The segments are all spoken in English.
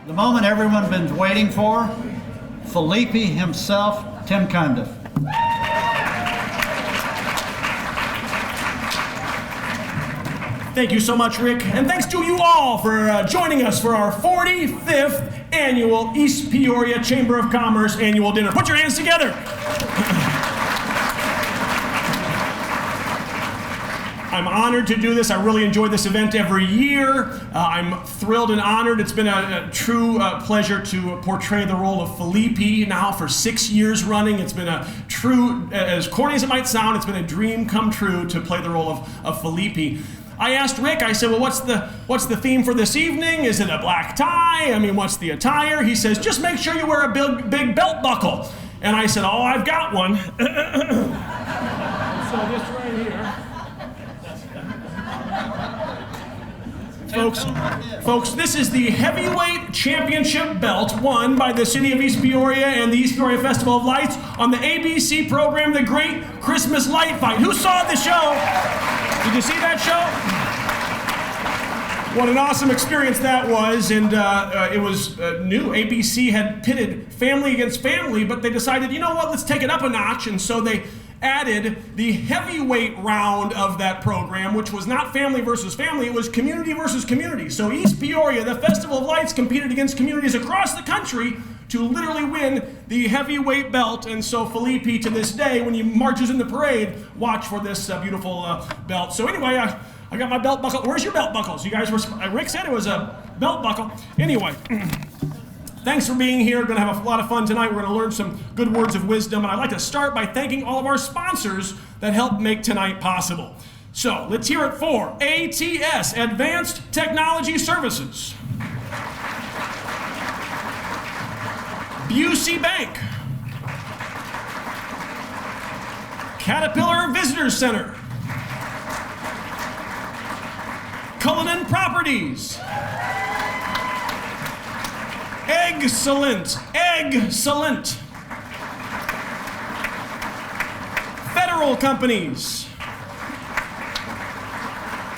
The moment everyone's been waiting for, Felipe himself, Tim Cundiff. Thank you so much, Rick, and thanks to you all for joining us for our 45th annual East Peoria Chamber of Commerce annual dinner. Put your hands together. I'm honored to do this. I really enjoy this event every year. I'm thrilled and honored. It's been a true pleasure to portray the role of Felipe now for 6 years running. It's been a true, as corny as it might sound, it's been a dream come true to play the role of Felipe. I asked Rick, I said, well, what's the theme for this evening? Is it a black tie? I mean, what's the attire? He says, just make sure you wear a big belt buckle. And I said, oh, I've got one. So this right here. Folks, this is the heavyweight championship belt won by the city of East Peoria and the East Peoria Festival of Lights on the ABC program, The Great Christmas Light Fight. Who saw the show? Did you see that show? What an awesome experience that was, and it was new. ABC had pitted family against family, but they decided, you know what, let's take it up a notch, and so they added the heavyweight round of that program, which was not family versus family, it was community versus community. So East Peoria, the Festival of Lights, competed against communities across the country to literally win the heavyweight belt. And so Felipe, to this day, when he marches in the parade, watch for this beautiful belt. So anyway, I got my belt buckle. Where's your belt buckles? You guys were, Rick said it was a belt buckle. Anyway. Thanks for being here. We're going to have a lot of fun tonight. We're going to learn some good words of wisdom. And I'd like to start by thanking all of our sponsors that helped make tonight possible. So let's hear it for ATS, Advanced Technology Services. Busey Bank. Caterpillar Visitor Center. Cullinan Properties. Excellent. Federal Companies.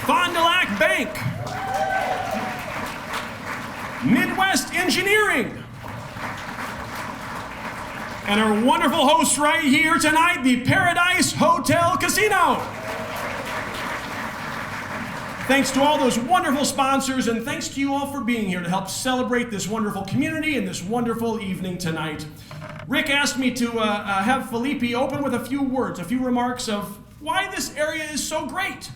Fond du Lac Bank. Midwest Engineering. And our wonderful host right here tonight, the Paradise Hotel Casino. Thanks to all those wonderful sponsors, and thanks to you all for being here to help celebrate this wonderful community and this wonderful evening tonight. Rick asked me to have Felipe open with a few words, a few remarks of why this area is so great.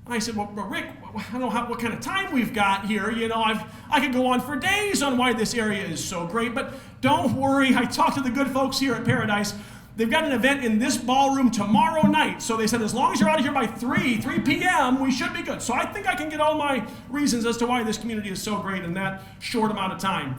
And I said, well, Rick, I don't know what kind of time we've got here. You know, I could go on for days on why this area is so great, but don't worry. I talked to the good folks here at Paradise. They've got an event in this ballroom tomorrow night. So they said, as long as you're out of here by 3 p.m., we should be good. So I think I can get all my reasons as to why this community is so great in that short amount of time.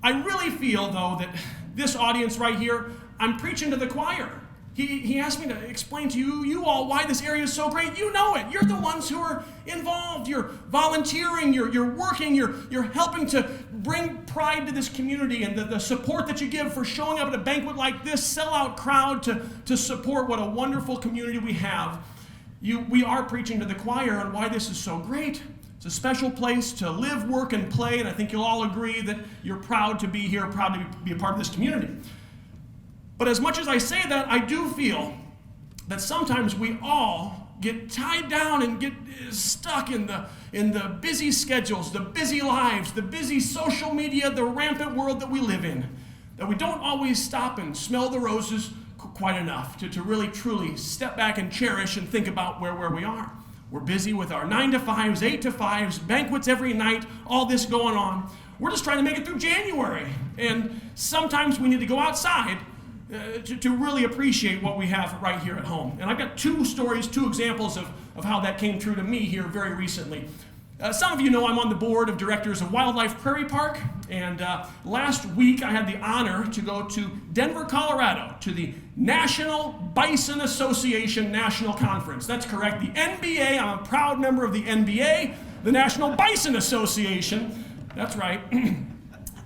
I really feel, though, that this audience right here, I'm preaching to the choir. He asked me to explain to you all why this area is so great. You know it. You're the ones who are involved. You're volunteering. You're working. You're helping to bring pride to this community, and the support that you give for showing up at a banquet like this, sellout crowd to support what a wonderful community we have. We are preaching to the choir on why this is so great. It's a special place to live, work, and play, and I think you'll all agree that you're proud to be here, proud to be a part of this community. But as much as I say that, I do feel that sometimes we all get tied down and get stuck in the busy schedules, the busy lives, the busy social media, the rampant world that we live in, that we don't always stop and smell the roses quite enough to really truly step back and cherish and think about where we are. We're busy with our 9 to 5s, 8 to 5s, banquets every night, all this going on. We're just trying to make it through January. And sometimes we need to go outside to really appreciate what we have right here at home. And I've got two stories, two examples of how that came true to me here very recently. Some of you know I'm on the board of directors of Wildlife Prairie Park, and last week I had the honor to go to Denver, Colorado, to the National Bison Association National Conference. That's correct, the NBA. I'm a proud member of the NBA, the National Bison Association. That's right.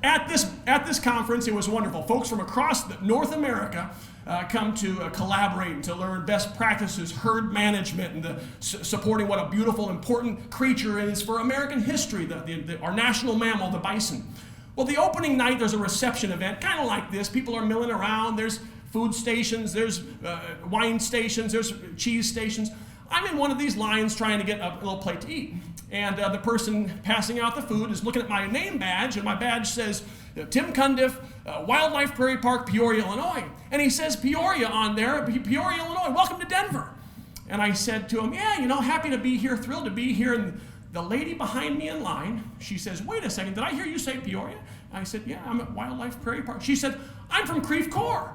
At this conference, it was wonderful. Folks from across North America come to collaborate and to learn best practices, herd management, and supporting what a beautiful, important creature is for American history, our national mammal, the bison. Well, the opening night, there's a reception event, kind of like this. People are milling around. There's food stations, there's wine stations, there's cheese stations. I'm in one of these lines trying to get a little plate to eat. And the person passing out the food is looking at my name badge, and my badge says, Tim Cundiff, Wildlife Prairie Park, Peoria, Illinois. And he says Peoria on there, Peoria, Illinois, welcome to Denver. And I said to him, yeah, happy to be here, thrilled to be here. And the lady behind me in line, she says, wait a second, did I hear you say Peoria? I said, yeah, I'm at Wildlife Prairie Park. She said, I'm from Creve Coeur.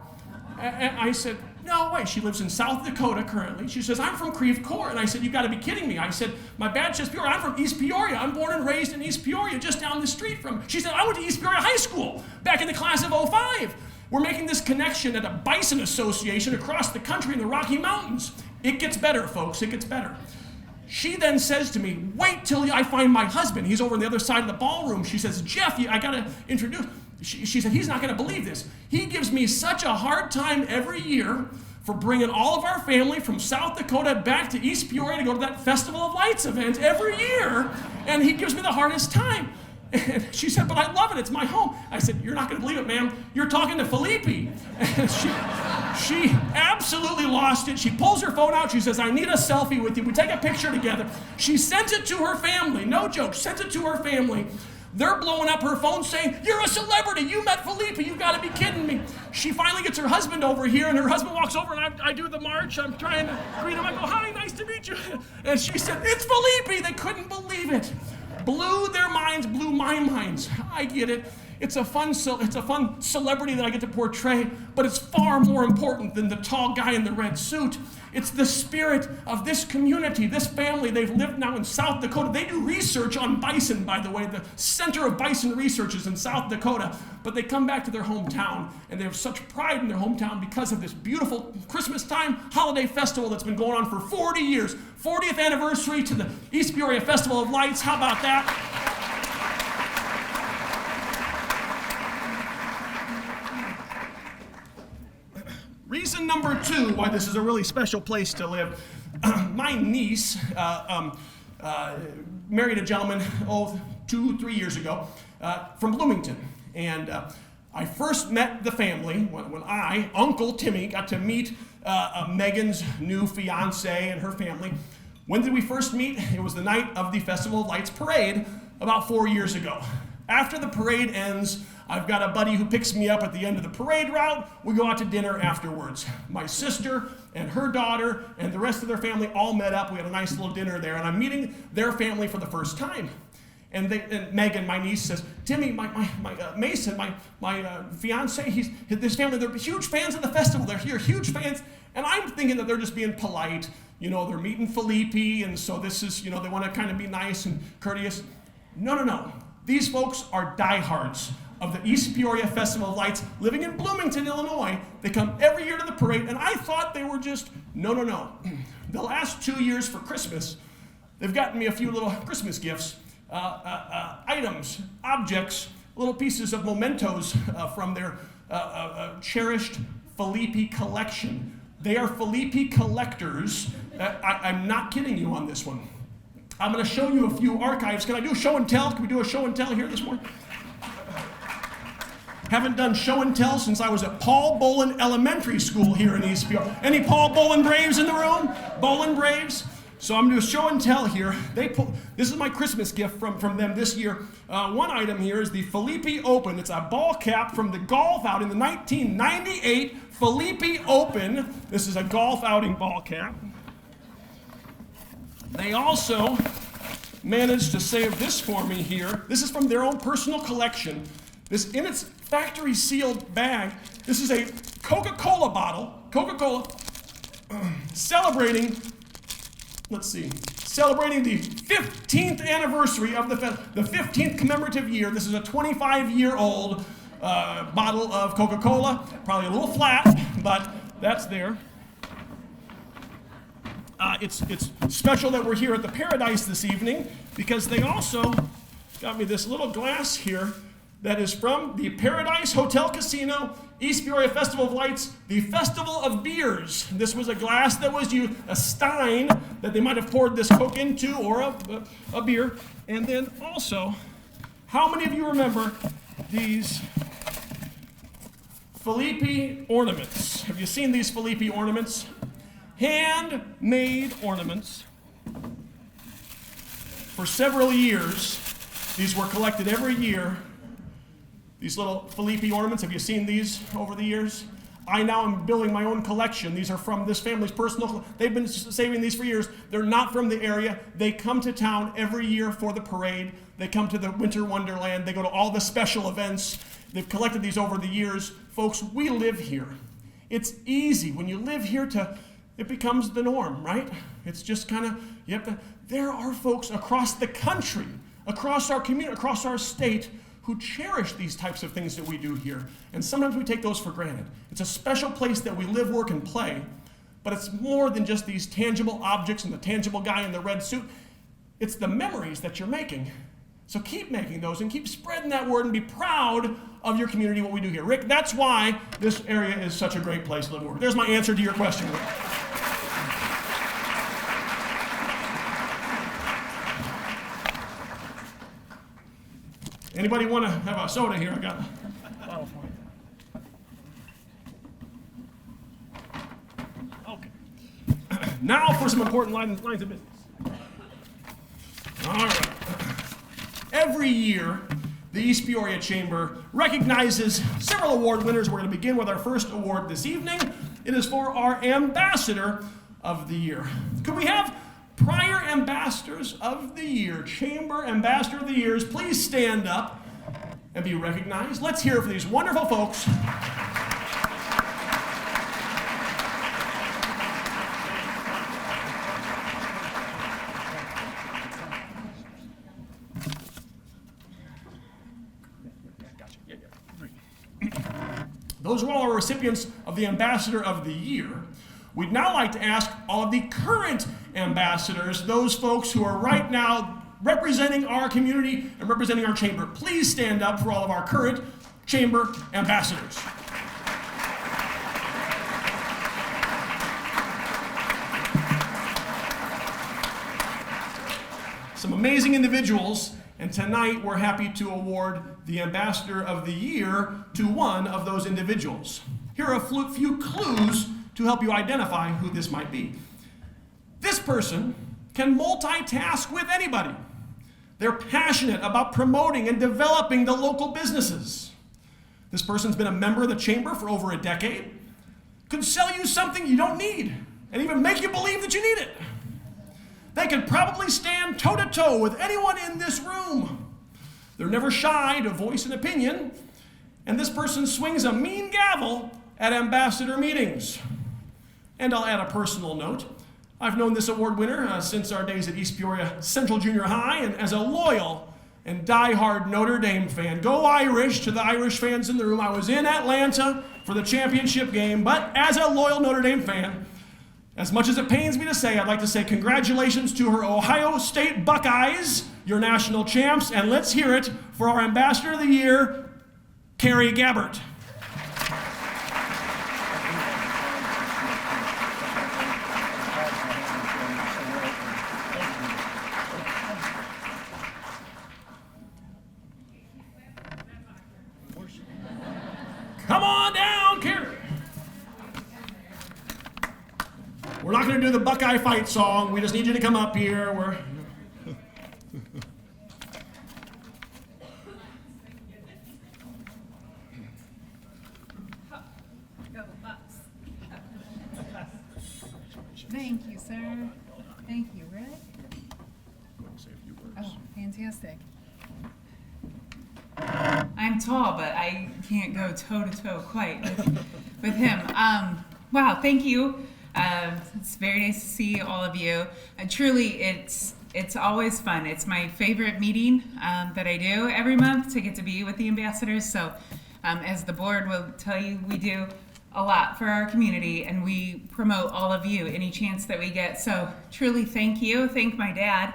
And I said, no way. She lives in South Dakota currently. She says, I'm from Creve Coeur. And I said, you've got to be kidding me. I said, my badge says Peoria. I'm from East Peoria. I'm born and raised in East Peoria, just down the street from. She said, I went to East Peoria High School back in the class of '05. We're making this connection at a bison association across the country in the Rocky Mountains. It gets better, folks. It gets better. She then says to me, wait till I find my husband. He's over on the other side of the ballroom. She says, Jeff, I got to introduce. She said, he's not going to believe this. He gives me such a hard time every year for bringing all of our family from South Dakota back to East Peoria to go to that Festival of Lights event every year, and he gives me the hardest time. And she said, but I love it. It's my home. I said, you're not going to believe it, ma'am. You're talking to Felipe. And she absolutely lost it. She pulls her phone out. She says, I need a selfie with you. We take a picture together. She sent it to her family. No joke. Sent it to her family. They're blowing up her phone saying, you're a celebrity. You met Felipe. You've got to be kidding me. She finally gets her husband over here, and her husband walks over, and I do the march. I'm trying to greet him. I go, hi, nice to meet you. And she said, it's Felipe. They couldn't believe it. Blew their minds, blew my minds. I get it. It's a fun celebrity that I get to portray, but it's far more important than the tall guy in the red suit. It's the spirit of this community, this family. They've lived now in South Dakota. They do research on bison, by the way. The center of bison research is in South Dakota. But they come back to their hometown, and they have such pride in their hometown because of this beautiful Christmas time holiday festival that's been going on for 40 years. 40th anniversary to the East Peoria Festival of Lights. How about that? Reason number 2 why this is a really special place to live. My niece married a gentleman 2-3 years ago from Bloomington. And I first met the family when I, Uncle Timmy, got to meet Megan's new fiance and her family. When did we first meet? It was the night of the Festival of Lights parade about 4 years ago. After the parade ends, I've got a buddy who picks me up at the end of the parade route. We go out to dinner afterwards. My sister and her daughter and the rest of their family all met up. We had a nice little dinner there, and I'm meeting their family for the first time. And Megan, my niece, says, Timmy, Mason, my fiance, this family, they're huge fans of the festival. They're here, huge fans. And I'm thinking that they're just being polite. They're meeting Felipe, and so this is, they want to kind of be nice and courteous. No. These folks are diehards of the East Peoria Festival of Lights, living in Bloomington, Illinois. They come every year to the parade, and I thought they were just, no. The last 2 years for Christmas, they've gotten me a few little Christmas gifts, items, objects, little pieces of mementos from their cherished Felipe collection. They are Felipe collectors. I'm not kidding you on this one. I'm going to show you a few archives. Can I do a show and tell? Can we do a show and tell here this morning? Haven't done show and tell since I was at Paul Bolin Elementary School here in East Peoria. Any Paul Bolin Braves in the room? Bolin Braves? So I'm going to do a show and tell here. This is my Christmas gift from them this year. One item here is the Felipe Open. It's a ball cap from the golf out in the 1998 Felipe Open. This is a golf outing ball cap. They also managed to save this for me here. This is from their own personal collection. This, in its factory sealed bag, this is a Coca-Cola bottle. Coca-Cola celebrating the 15th anniversary of the 15th commemorative year. This is a 25-year-old bottle of Coca-Cola. Probably a little flat, but that's there. It's special that we're here at the Paradise this evening because they also got me this little glass here that is from the Paradise Hotel Casino, East Peoria Festival of Lights, the Festival of Beers. This was a glass that was used, a stein that they might have poured this Coke into, or a beer. And then also, how many of you remember these Felipe ornaments? Have you seen these Felipe ornaments? Handmade ornaments. For several years, these were collected every year. These little Felipe ornaments, have you seen these over the years? I now am building my own collection. These are from this family's personal, they've been saving these for years. They're not from the area. They come to town every year for the parade. They come to the Winter Wonderland. They go to all the special events. They've collected these over the years. Folks, we live here. It's easy. When you live here, it becomes the norm, right? It's just kind of, there are folks across the country, across our community, across our state, who cherish these types of things that we do here. And sometimes we take those for granted. It's a special place that we live, work, and play, but it's more than just these tangible objects and the tangible guy in the red suit. It's the memories that you're making. So keep making those and keep spreading that word and be proud of your community, what we do here. Rick, that's why this area is such a great place to live and work. There's my answer to your question, Rick. Anybody want to have a soda here? I got a bottle for you. Okay. Now for some important lines of business. All right. Every year, the East Peoria Chamber recognizes several award winners. We're going to begin with our first award this evening. It is for our Ambassador of the Year. Could we have prior Ambassadors of the Year, Chamber Ambassador of the Years, please stand up and be recognized? Let's hear it for these wonderful folks. Those are all our recipients of the Ambassador of the Year. We'd now like to ask all of the current ambassadors, those folks who are right now representing our community and representing our chamber. Please stand up for all of our current chamber ambassadors. Some amazing individuals, and tonight we're happy to award the Ambassador of the Year to one of those individuals. Here are a few clues to help you identify who this might be. This person can multitask with anybody. They're passionate about promoting and developing the local businesses. This person's been a member of the chamber for over a decade, could sell you something you don't need, and even make you believe that you need it. They could probably stand toe-to-toe with anyone in this room. They're never shy to voice an opinion, and this person swings a mean gavel at ambassador meetings. And I'll add a personal note. I've known this award winner since our days at East Peoria Central Junior High, and as a loyal and diehard Notre Dame fan, go Irish to the Irish fans in the room. I was in Atlanta for the championship game, but as a loyal Notre Dame fan, as much as it pains me to say, I'd like to say congratulations to her Ohio State Buckeyes, your national champs, and let's hear it for our Ambassador of the Year, Carrie Gabbert. Come on down, Carrie. We're not going to do the Buckeye fight song. We just need you to come up here. Go Bucks. Thank you, sir. Thank you, Rick. Say a few words. Oh, fantastic. I'm tall, but I can't go toe-to-toe quite with him. Wow, thank you. It's very nice to see all of you. Truly, it's always fun. It's my favorite meeting that I do every month to get to be with the ambassadors. So as the board will tell you, we do a lot for our community, and we promote all of you any chance that we get. So truly, thank you. Thank my dad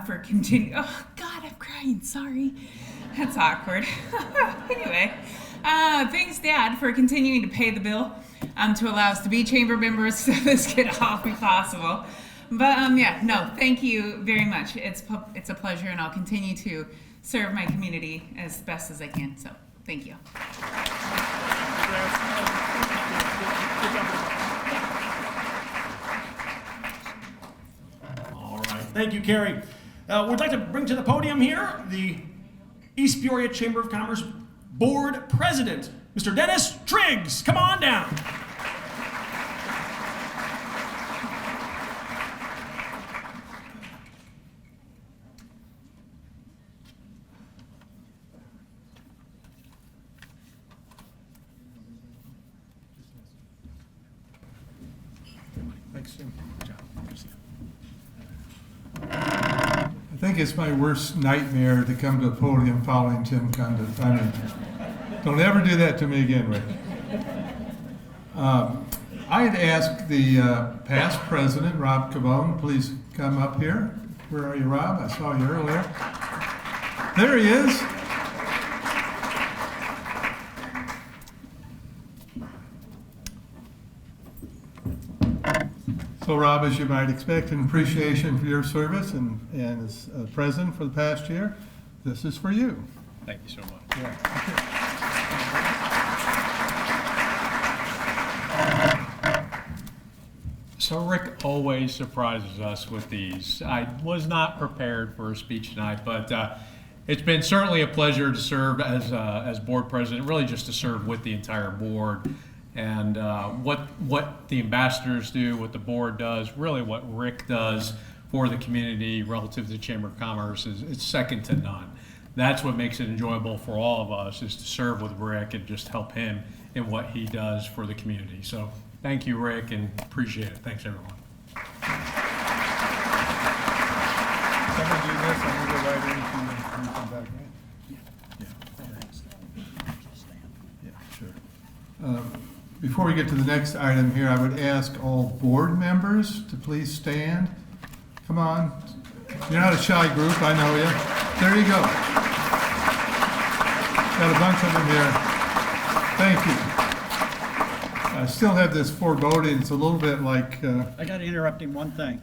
for continuing. Oh, God, I'm crying. Sorry. That's awkward. Anyway, thanks, Dad, for continuing to pay the bill to allow us to be chamber members so this could all be possible. But yeah, no, thank you very much. It's a pleasure, and I'll continue to serve my community as best as I can. So thank you. All right, thank you, Carrie. We'd like to bring to the podium here the East Peoria Chamber of Commerce Board President, Mr. Dennis Triggs. Come on down. Thanks, Jim. Good job. I think it's my worst nightmare to come to a podium following Tim Cundiff. I mean, don't ever do that to me again, Rick. I had asked the past president, Rob Cavone, please come up here. Where are you, Rob? I saw you earlier. There he is. So, Rob, as you might expect, in appreciation for your service and as president for the past year, this is for you. Thank you so much. So Rick always surprises us with these. I was not prepared for a speech tonight, but it's been certainly a pleasure to serve as board president, really just to serve with the entire board. And what the ambassadors do, what the board does, really what Rick does for the community relative to the Chamber of Commerce is it's second to none. That's what makes it enjoyable for all of us, is to serve with Rick and just help him in what he does for the community. So thank you, Rick, and appreciate it. Thanks, everyone. Someone do this, I'm gonna go right into and come back, right? Yeah, sure. Before we get to the next item here, I would ask all board members to please stand. Come on. You're not a shy group, I know you. There you go. Got a bunch of them here. Thank you. I still have this foreboding. It's a little bit like... I got to interrupt him one thing.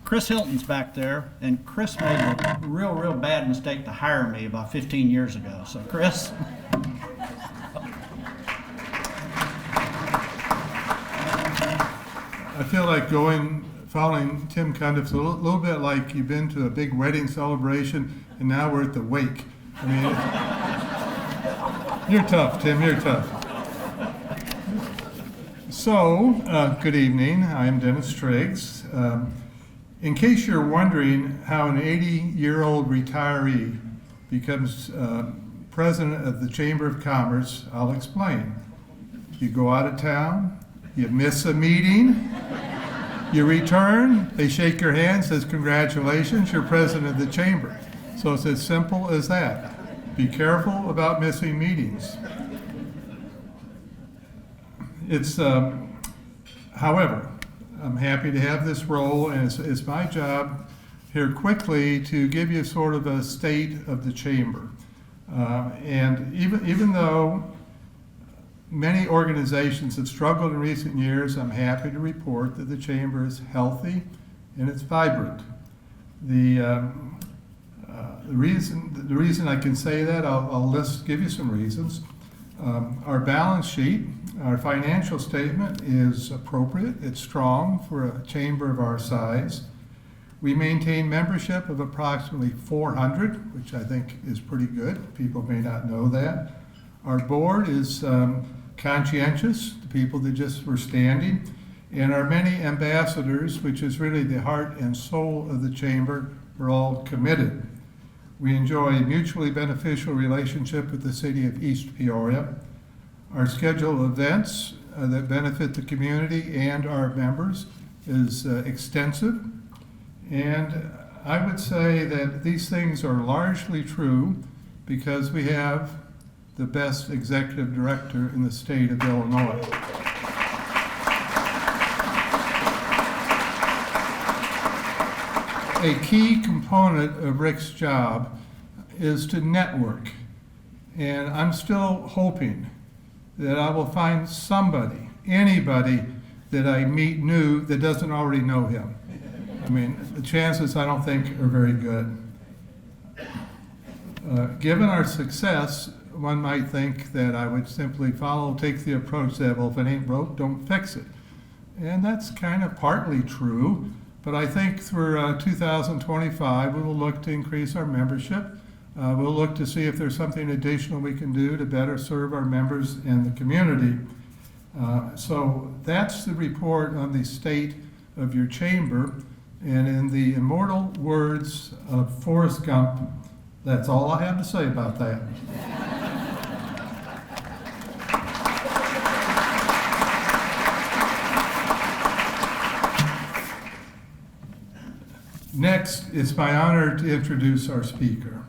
Chris Hilton's back there, and Chris made a real bad mistake to hire me about 15 years ago. So, Chris... I feel like following Tim Cundiff, a little bit like you've been to a big wedding celebration and now we're at the wake. I mean, you're tough, Tim, you're tough. So, good evening, I am Dennis Triggs. In case you're wondering how an 80-year-old retiree becomes president of the Chamber of Commerce, I'll explain. You go out of town, you miss a meeting, you return, they shake your hand, says congratulations, you're president of the chamber. So it's as simple as that. Be careful about missing meetings. However, I'm happy to have this role, and it's my job here quickly to give you sort of a state of the chamber. And even though many organizations have struggled in recent years, I'm happy to report that the chamber is healthy and it's vibrant. The reason I can say that, I'll give you some reasons. Our balance sheet, our financial statement is appropriate. It's strong for a chamber of our size. We maintain membership of approximately 400, which I think is pretty good. People may not know that. Our board is conscientious, the people that just were standing, and our many ambassadors, which is really the heart and soul of the chamber, are all committed. We enjoy a mutually beneficial relationship with the city of East Peoria. Our schedule of events that benefit the community and our members is extensive, and I would say that these things are largely true because we have the best executive director in the state of Illinois. A key component of Rick's job is to network. And I'm still hoping that I will find somebody, anybody that I meet new that doesn't already know him. I mean, the chances I don't think are very good. Given our success, one might think that I would simply take the approach that, well, if it ain't broke, don't fix it. And that's kind of partly true, but I think for 2025, we will look to increase our membership. We'll look to see if there's something additional we can do to better serve our members and the community. So that's the report on the state of your chamber. And in the immortal words of Forrest Gump, that's all I have to say about that. Next, it's my honor to introduce our speaker.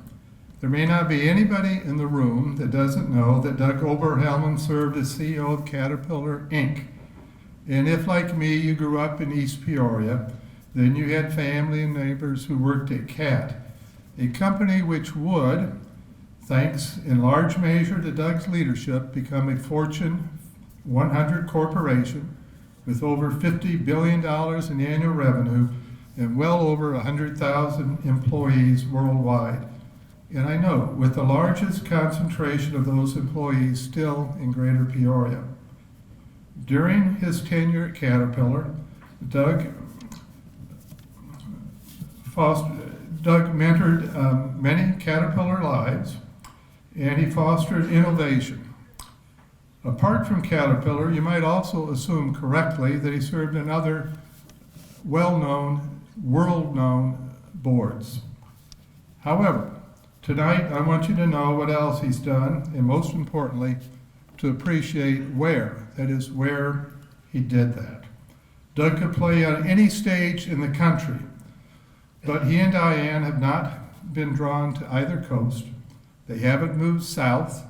There may not be anybody in the room that doesn't know that Doug Oberhelman served as CEO of Caterpillar, Inc. And if, like me, you grew up in East Peoria, then you had family and neighbors who worked at CAT, a company which would, thanks in large measure to Doug's leadership, become a Fortune 100 corporation with over $50 billion in annual revenue and well over 100,000 employees worldwide. And I know, with the largest concentration of those employees still in Greater Peoria. During his tenure at Caterpillar, Doug mentored many Caterpillar lives, and he fostered innovation. Apart from Caterpillar, you might also assume correctly that he served in other well-known, world-known boards. However, tonight I want you to know what else he's done, and most importantly, to appreciate where, that is, where he did that. Doug could play on any stage in the country, but he and Diane have not been drawn to either coast. They haven't moved south.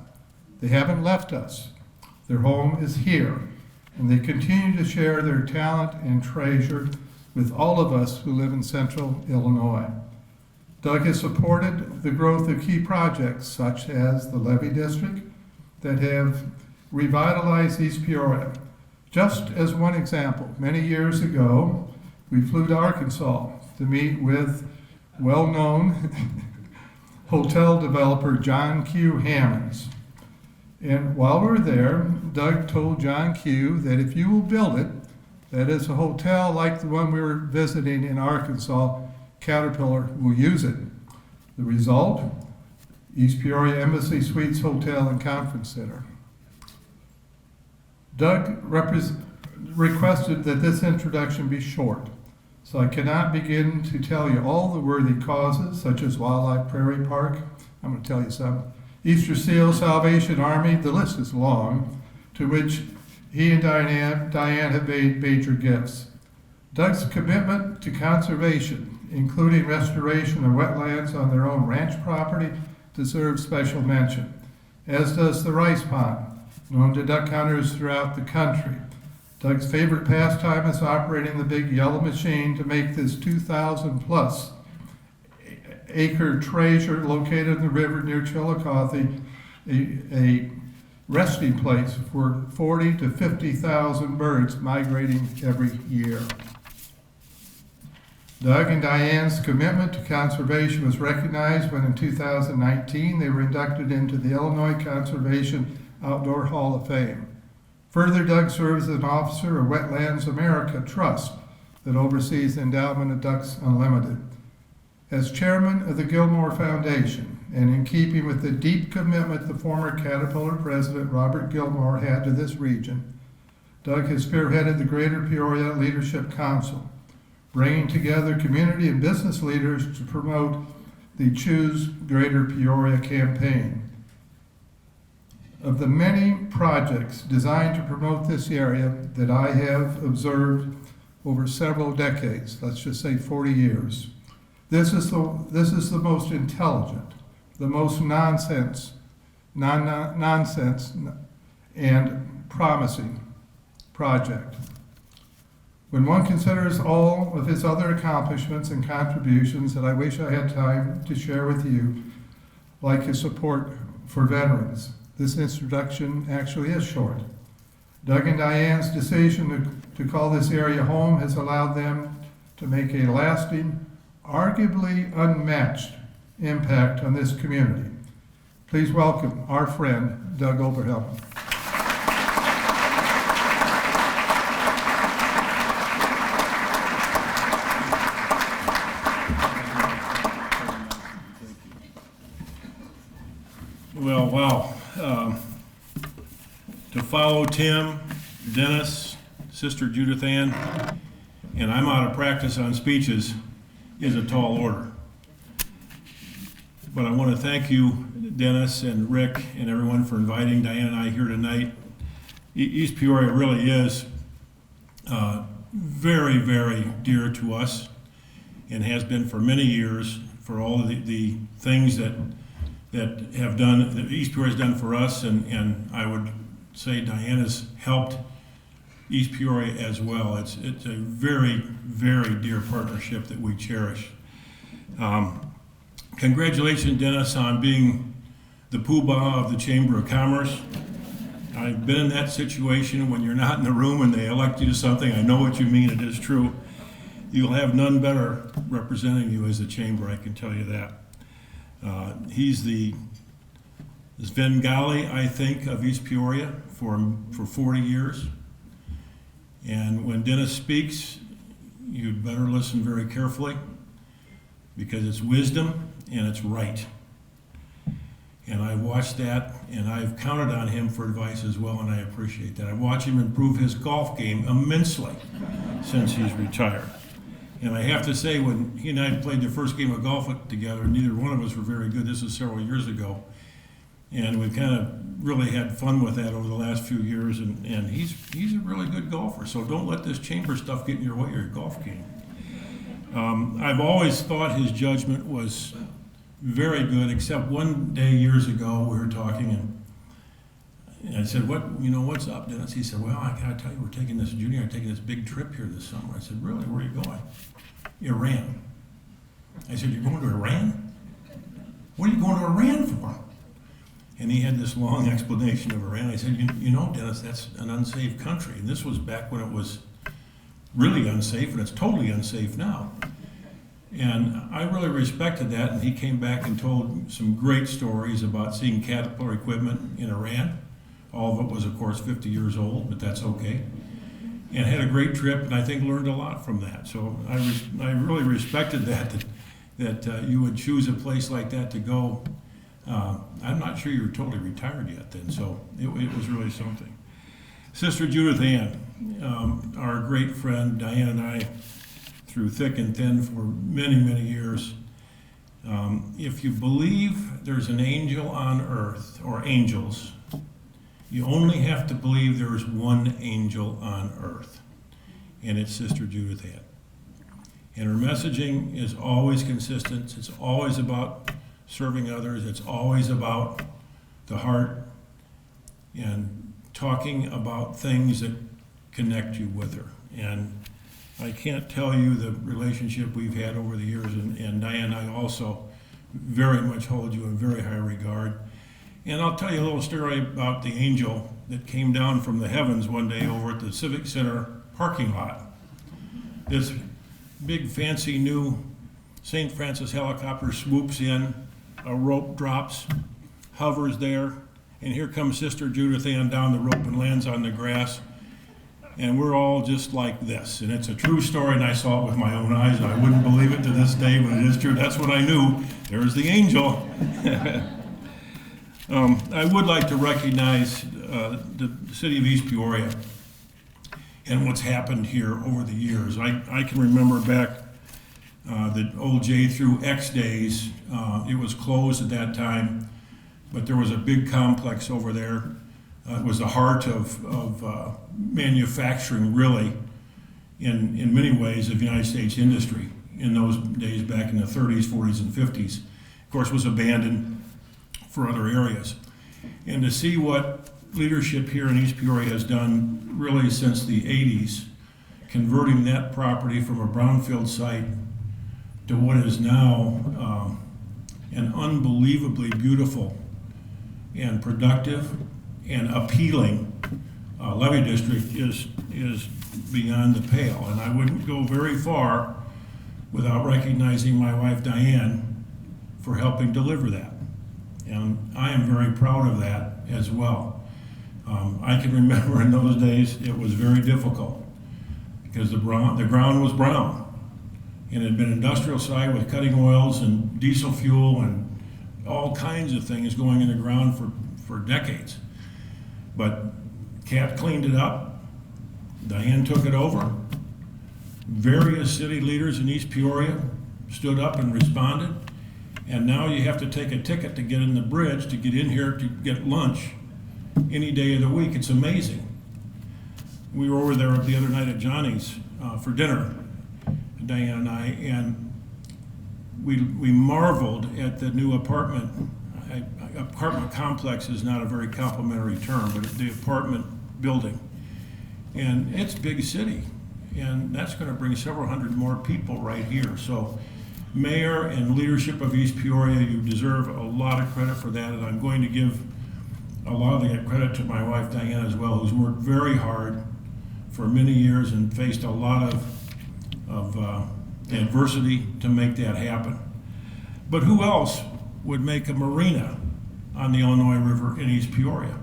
They haven't left us. Their home is here, and they continue to share their talent and treasure with all of us who live in central Illinois. Doug has supported the growth of key projects such as the Levee District that have revitalized East Peoria. Just as one example, many years ago, we flew to Arkansas to meet with well-known hotel developer John Q. Hammonds. And while we were there, Doug told John Q. that if you will build it, that is a hotel like the one we were visiting in Arkansas, Caterpillar will use it. The result, East Peoria Embassy Suites Hotel and Conference Center. Doug requested that this introduction be short, so I cannot begin to tell you all the worthy causes, such as Wildlife Prairie Park. I'm going to tell you some. Easter Seal, Salvation Army, the list is long, to which he and Diane have made major gifts. Doug's commitment to conservation, including restoration of wetlands on their own ranch property, deserves special mention, as does the rice pond, known to duck hunters throughout the country. Doug's favorite pastime is operating the big yellow machine to make this 2,000+ acre treasure located in the river near Chillicothe a resting place for 40,000 to 50,000 birds migrating every year. Doug and Diane's commitment to conservation was recognized when in 2019 they were inducted into the Illinois Conservation Outdoor Hall of Fame. Further, Doug serves as an officer of Wetlands America Trust that oversees the endowment of Ducks Unlimited. As chairman of the Gilmore Foundation, and in keeping with the deep commitment the former Caterpillar president Robert Gilmore had to this region, Doug has spearheaded the Greater Peoria Leadership Council, bringing together community and business leaders to promote the Choose Greater Peoria campaign. Of the many projects designed to promote this area that I have observed over several decades, let's just say 40 years, this is the most intelligent, the most nonsense and promising project. When one considers all of his other accomplishments and contributions that I wish I had time to share with you, like his support for veterans. This introduction actually is short. Doug and Diane's decision to call this area home has allowed them to make a lasting, arguably unmatched impact on this community. Please welcome our friend, Doug Oberhelm. Well, wow. To follow Tim, Dennis, Sister Judith Ann, and I'm out of practice on speeches, is a tall order. But I want to thank you, Dennis and Rick and everyone, for inviting Diane and I here tonight. East Peoria really is very, very dear to us and has been for many years for all of the things that East Peoria has done for us, and I would say Diane has helped East Peoria as well. It's a very, very dear partnership that we cherish. Congratulations, Dennis, on being the poobah of the Chamber of Commerce. I've been in that situation when you're not in the room and they elect you to something. I know what you mean, it is true. You'll have none better representing you as the Chamber, I can tell you that. He's the Svengali, I think, of East Peoria for 40 years. And when Dennis speaks, you'd better listen very carefully because it's wisdom and it's right. And I've watched that, and I've counted on him for advice as well, and I appreciate that. I watch him improve his golf game immensely since he's retired. And I have to say, when he and I played the first game of golf together, neither one of us were very good. This was several years ago. And we've kind of really had fun with that over the last few years, and he's a really good golfer. So don't let this chamber stuff get in your way of your golf game. I've always thought his judgment was very good, except one day years ago we were talking, and I said, what's up, Dennis? He said, well, I gotta tell you, we're taking this big trip here this summer. I said, really, where are you going? Iran. I said, you're going to Iran? What are you going to Iran for? And he had this long explanation of Iran. I said, you know, Dennis, that's an unsafe country. And this was back when it was really unsafe, and it's totally unsafe now. And I really respected that, and he came back and told some great stories about seeing Caterpillar equipment in Iran. All of it was, of course, 50 years old, but that's okay. And had a great trip, and I think learned a lot from that. So I really respected that you would choose a place like that to go. I'm not sure you were totally retired yet then, so it was really something. Sister Judith Ann, our great friend Diane and I, through thick and thin for many, many years. If you believe there's an angel on earth, or angels, you only have to believe there is one angel on earth, and it's Sister Judith Ann. And her messaging is always consistent. It's always about serving others. It's always about the heart and talking about things that connect you with her. And I can't tell you the relationship we've had over the years, and Diane and I also very much hold you in very high regard. And I'll tell you a little story about the angel that came down from the heavens one day over at the Civic Center parking lot. This big fancy new St. Francis helicopter swoops in, a rope drops, hovers there, and here comes Sister Judith Ann down the rope and lands on the grass. And we're all just like this. And it's a true story, and I saw it with my own eyes, and I wouldn't believe it to this day, but it is true. That's what I knew. There's the angel. I would like to recognize the city of East Peoria and what's happened here over the years. I can remember back the old J through X days. It was closed at that time, but there was a big complex over there. It was the heart of manufacturing, really, in many ways, of United States industry in those days back in the 30s, 40s, and 50s. Of course, was abandoned for other areas. And to see what leadership here in East Peoria has done really since the 80s, converting that property from a brownfield site to what is now an unbelievably beautiful and productive and appealing levy district is beyond the pale. And I wouldn't go very far without recognizing my wife Diane for helping deliver that. And I am very proud of that as well. I can remember in those days it was very difficult because the ground was brown, and it had been industrial side with cutting oils and diesel fuel and all kinds of things going in the ground for decades. But Cat cleaned it up, Diane took it over, various city leaders in East Peoria stood up and responded, and now you have to take a ticket to get in the bridge to get in here to get lunch any day of the week. It's amazing. We were over there the other night at Johnny's for dinner, Diane and I, and we marveled at the new apartment complex is not a very complimentary term, but the apartment building. And it's a big city, and that's going to bring several hundred more people right here. So Mayor and leadership of East Peoria, you deserve a lot of credit for that, and I'm going to give a lot of that credit to my wife Diane as well, who's worked very hard for many years and faced a lot of adversity to make that happen. But who else would make a marina on the Illinois River in East Peoria?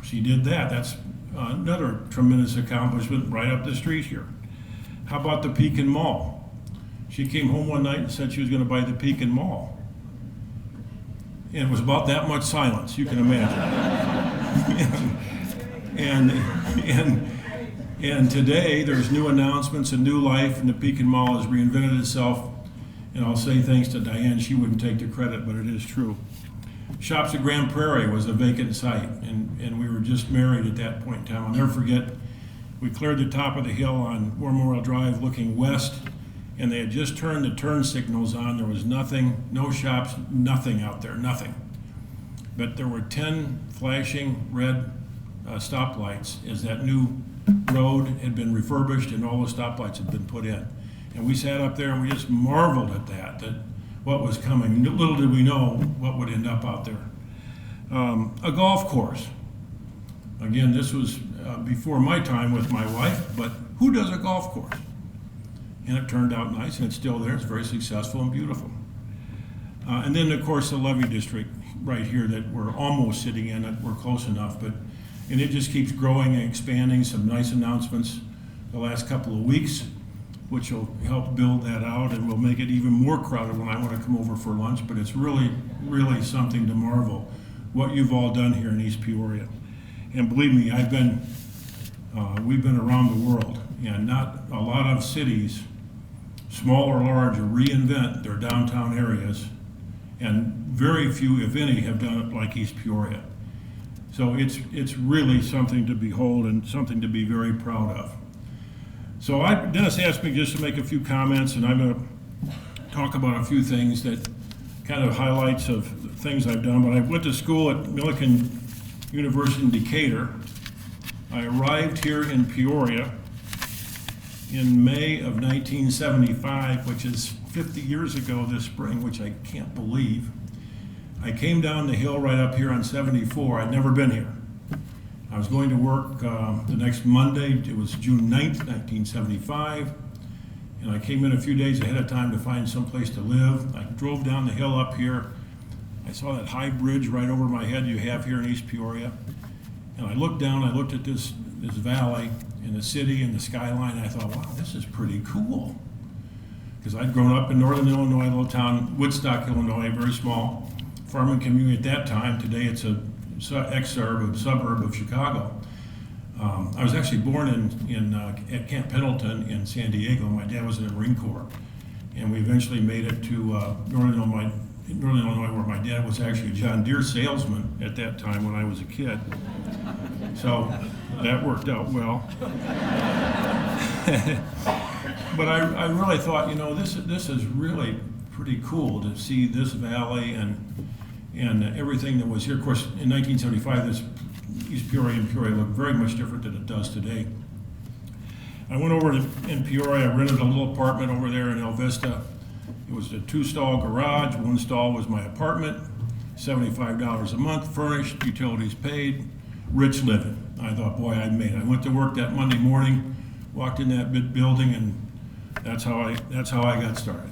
She did that. That's another tremendous accomplishment right up the street here. How about the Pekin Mall? She came home one night and said she was going to buy the Pekin Mall. And it was about that much silence, you can imagine. and today there's new announcements and new life, and the Pekin Mall has reinvented itself. And I'll say thanks to Diane, she wouldn't take the credit, but it is true. Shops at Grand Prairie was a vacant site, and we were just married at that point in time. I'll never forget, we cleared the top of the hill on War Memorial Drive looking west, and they had just turned the turn signals on. There was nothing, no shops, nothing out there, nothing. But there were 10 flashing red stoplights as that new road had been refurbished and all the stoplights had been put in. And we sat up there and we just marveled at that what was coming. Little did we know what would end up out there. A golf course. Again, this was before my time with my wife, but who does a golf course? And it turned out nice, and it's still there. It's very successful and beautiful. And then, of course, the levy district right here that we're almost sitting in. We're close enough, and it just keeps growing and expanding. Some nice announcements the last couple of weeks, which will help build that out, and will make it even more crowded when I want to come over for lunch. But it's really, really something to marvel what you've all done here in East Peoria. And believe me, we've been around the world, and not a lot of cities, small or large, reinvent their downtown areas, and very few, if any, have done it like East Peoria. So it's really something to behold and something to be very proud of. So Dennis asked me just to make a few comments, and I'm going to talk about a few things that kind of highlights of things I've done. But I went to school at Millikan University in Decatur. I arrived here in Peoria in May of 1975, which is 50 years ago this spring, which I can't believe. I came down the hill right up here on 74. I'd never been here. I was going to work the next Monday. It was June 9th, 1975. And I came in a few days ahead of time to find some place to live. I drove down the hill up here. I saw that high bridge right over my head you have here in East Peoria. And I looked down, I looked at this valley and the city and the skyline, and I thought, wow, this is pretty cool. Because I'd grown up in northern Illinois, a little town, Woodstock, Illinois, very small farming community at that time. Today it's a suburb of Chicago. I was actually born at Camp Pendleton in San Diego. My dad was in the Marine Corps. And we eventually made it to northern Illinois, where my dad was actually a John Deere salesman at that time when I was a kid. So that worked out well. But I really thought, this is really pretty cool to see this valley and everything that was here. Of course, in 1975, this East Peoria and Peoria looked very much different than it does today. I went over in Peoria, I rented a little apartment over there in El Vista, It was a 2-stall garage, 1 stall was my apartment, $75 a month, furnished, utilities paid, rich living. I thought, boy, I'd made it. I went to work that Monday morning, walked in that big building, and that's how I got started.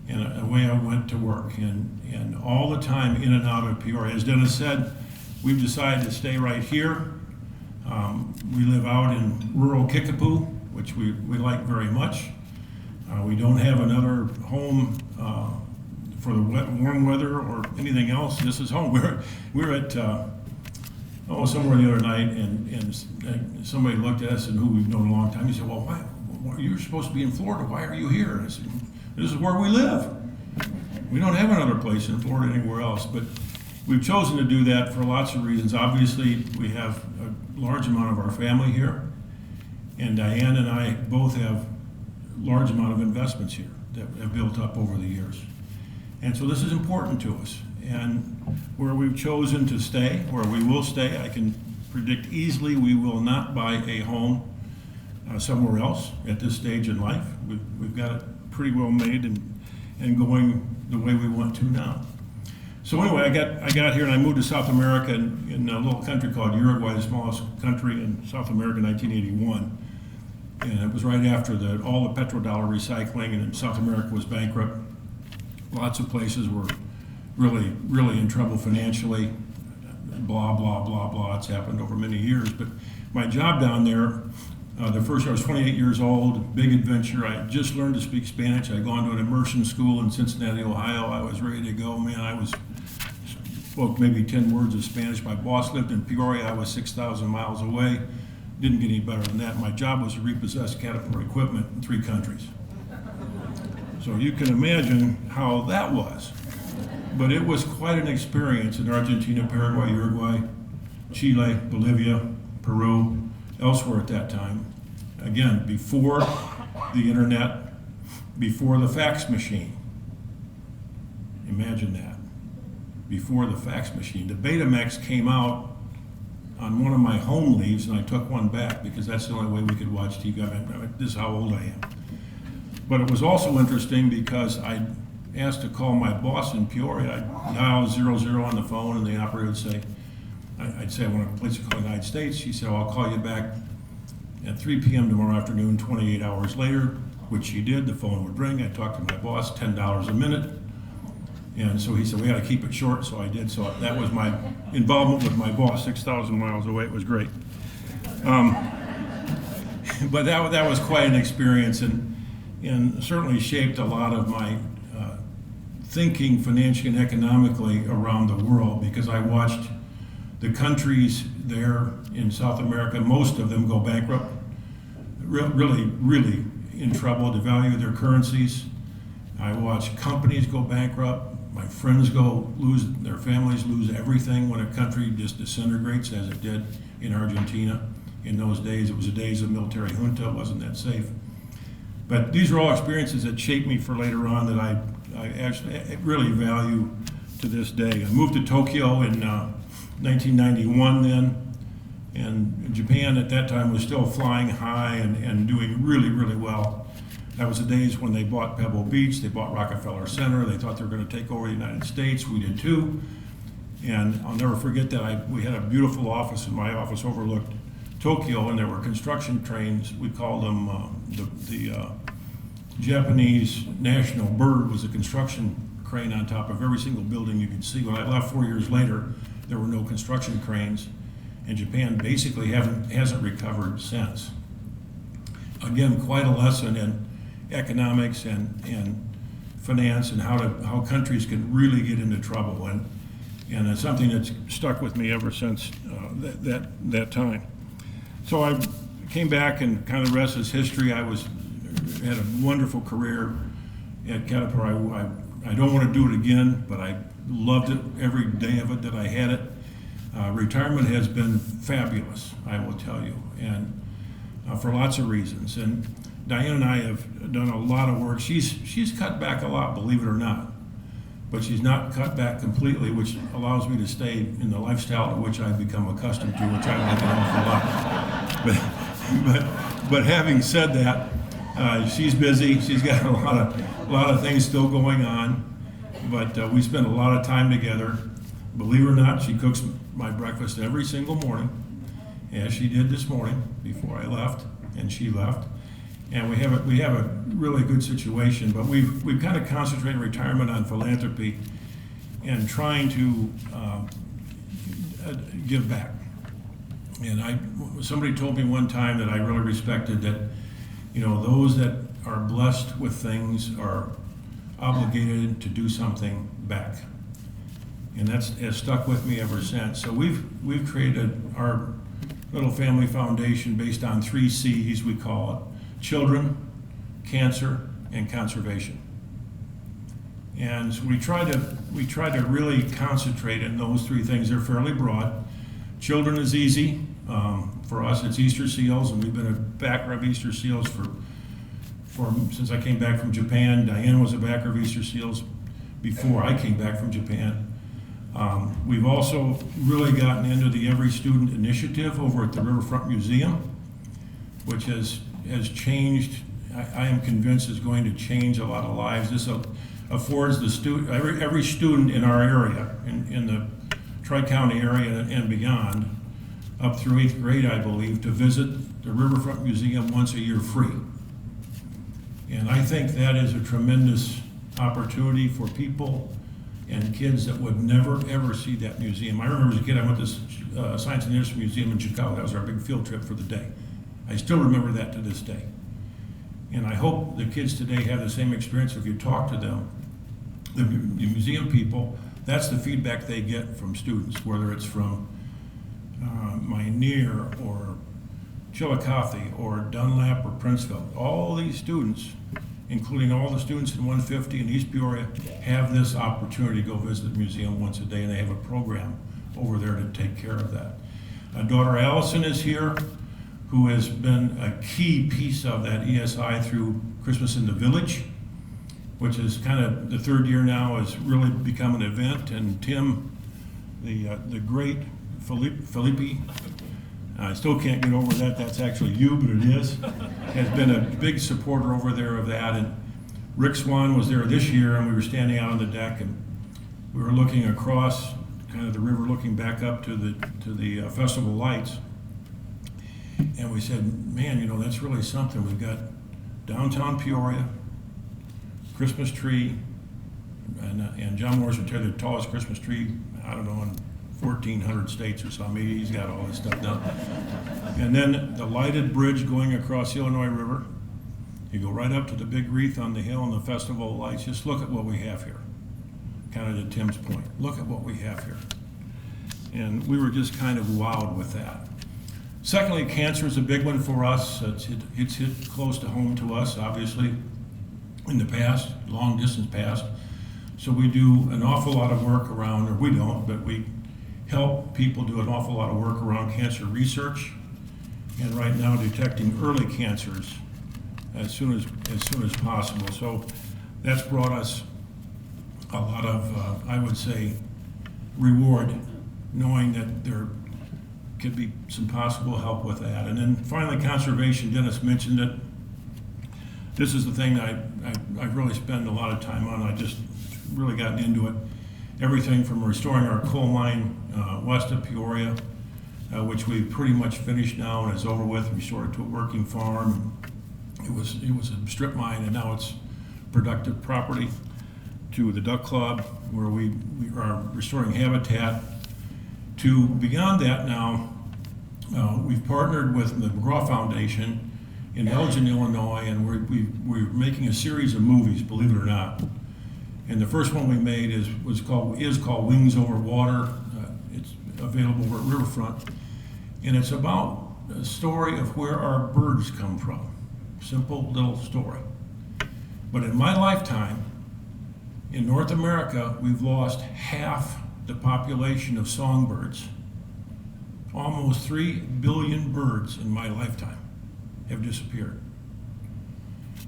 And away I went to work, and all the time in and out of Peoria. As Dennis said, we've decided to stay right here. We live out in rural Kickapoo, which we like very much. We don't have another home for the warm weather or anything else. This is home. We're at somewhere the other night, and somebody looked at us and who we've known a long time. He said, "Well, why you're supposed to be in Florida? Why are you here?" I said, "This is where we live. We don't have another place in Florida anywhere else." But we've chosen to do that for lots of reasons. Obviously, we have a large amount of our family here, and Diane and I both have a large amount of investments here that have built up over the years. And so this is important to us. And where we've chosen to stay, where we will stay, I can predict easily we will not buy a home somewhere else at this stage in life. We've got it pretty well made and going the way we want to now. So anyway, I got here and I moved to South America in a little country called Uruguay, the smallest country in South America, in 1981. And it was right after all the petrodollar recycling, and South America was bankrupt. Lots of places were really, really in trouble financially. Blah, blah, blah, blah. It's happened over many years. But my job down there, the first year I was 28 years old, big adventure. I had just learned to speak Spanish. I'd gone to an immersion school in Cincinnati, Ohio. I was ready to go. Man, I spoke maybe 10 words of Spanish. My boss lived in Peoria. I was 6,000 miles away. Didn't get any better than that. My job was to repossess Caterpillar equipment in 3 countries. So you can imagine how that was. But it was quite an experience in Argentina, Paraguay, Uruguay, Chile, Bolivia, Peru, elsewhere at that time. Again, before the internet, before the fax machine. Imagine that. Before the fax machine. The Betamax came out on one of my home leaves, and I took one back because that's the only way we could watch TV. I mean, this is how old I am. But it was also interesting because I asked to call my boss in Peoria. I'd dial 00 on the phone, and the operator would say, I'd say, I want a place to call the United States. She said, I'll call you back at 3 p.m. tomorrow afternoon. 28 hours later, which she did, the phone would ring. I talked to my boss, $10 a minute. And so he said, we got to keep it short, so I did. So that was my involvement with my boss, 6,000 miles away. It was great. But that was quite an experience, and certainly shaped a lot of my thinking financially and economically around the world, because I watched the countries there in South America, most of them go bankrupt, really, really in trouble, devalue their currencies. I watched companies go bankrupt. My friends their families lose everything when a country just disintegrates, as it did in Argentina. In those days, it was the days of military junta, it wasn't that safe. But these are all experiences that shaped me for later on that I actually really value to this day. I moved to Tokyo in 1991 then, and Japan at that time was still flying high and doing really, really well. That was the days when they bought Pebble Beach, they bought Rockefeller Center, they thought they were going to take over the United States, we did too. And I'll never forget that we had a beautiful office, and my office overlooked Tokyo, and there were construction trains. We called them the Japanese national bird. Was a construction crane on top of every single building you could see. When I left 4 years later, there were no construction cranes, and Japan basically hasn't recovered since. Again, quite a lesson in economics and finance, and how countries can really get into trouble, and it's something that's stuck with me ever since that time. So I came back, and kind of the rest is history. I had a wonderful career at Caterpillar. I don't want to do it again, but I loved it every day of it that I had it. Retirement has been fabulous, I will tell you, and for lots of reasons. And Diane and I have done a lot of work. She's cut back a lot, believe it or not, but she's not cut back completely, which allows me to stay in the lifestyle to which I've become accustomed to, which I like an awful lot. But having said that, She's busy. She's got a lot of things still going on, but we spend a lot of time together. Believe it or not, she cooks my breakfast every single morning, as she did this morning before I left and she left. And we have a really good situation, but we've kind of concentrated in retirement on philanthropy and trying to give back. And somebody told me one time that I really respected, that those that are blessed with things are obligated to do something back. And that has stuck with me ever since. So we've created our little family foundation based on 3 C's, we call it: children, cancer, and conservation. And so we try to really concentrate in those 3 things. They're fairly broad. Children is easy. For us, it's Easter seals, and we've been a backer of Easter seals since I came back from Japan. Diane was a backer of Easter seals before I came back from Japan. We've also really gotten into the Every Student initiative over at the Riverfront Museum, which has changed. I am convinced is going to change a lot of lives. This affords every student in our area, in the Tri-County area and beyond, up through 8th grade, I believe, to visit the Riverfront Museum once a year free. And I think that is a tremendous opportunity for people and kids that would never, ever see that museum. I remember as a kid, I went to Science and Industry Museum in Chicago. That was our big field trip for the day. I still remember that to this day. And I hope the kids today have the same experience. If you talk to them, the museum people, that's the feedback they get from students, whether it's from Minear or Chillicothe or Dunlap or Princeville. All these students, including all the students in 150 in East Peoria, have this opportunity to go visit the museum once a day, and they have a program over there to take care of that. Daughter Allison is here, who has been a key piece of that ESI through Christmas in the Village, which is kind of the 3rd year now, has really become an event. And Tim, the great Felipe, I still can't get over that. That's actually you, but it is. Has been a big supporter over there of that. And Rick Swan was there this year, and we were standing out on the deck, and we were looking across kind of the river, looking back up to the festival lights. And we said, man, that's really something. We've got downtown Peoria, Christmas tree, and John Morris would tell you the tallest Christmas tree, I don't know, in 1,400 states or something. He's got all this stuff done. And then the lighted bridge going across the Illinois River. You go right up to the big wreath on the hill and the festival lights. Just look at what we have here. Kind of to Tim's point. Look at what we have here. And we were just kind of wowed with that. Secondly, cancer is a big one for us. It's hit close to home to us, obviously, in the past, long distance past. So we do an awful lot of work around, or we don't, but we help people do an awful lot of work around cancer research, and right now detecting early cancers as soon as possible. So that's brought us a lot of, I would say, reward, knowing that there could be some possible help with that. And then finally, conservation. Dennis mentioned it. This is the thing that I've really spent a lot of time on. I just really gotten into it. Everything from restoring our coal mine west of Peoria, which we've pretty much finished now and is over with, restored to a working farm. It was a strip mine, and now it's productive property, to the Duck Club, where we are restoring habitat. To beyond that now, we've partnered with the McGraw Foundation in Elgin, Illinois, and we're making a series of movies, believe it or not. And the first one we made is called Wings Over Water. It's available at Riverfront, and it's about a story of where our birds come from. Simple little story. But in my lifetime, in North America, we've lost half the population of songbirds. Almost 3 billion birds in my lifetime have disappeared.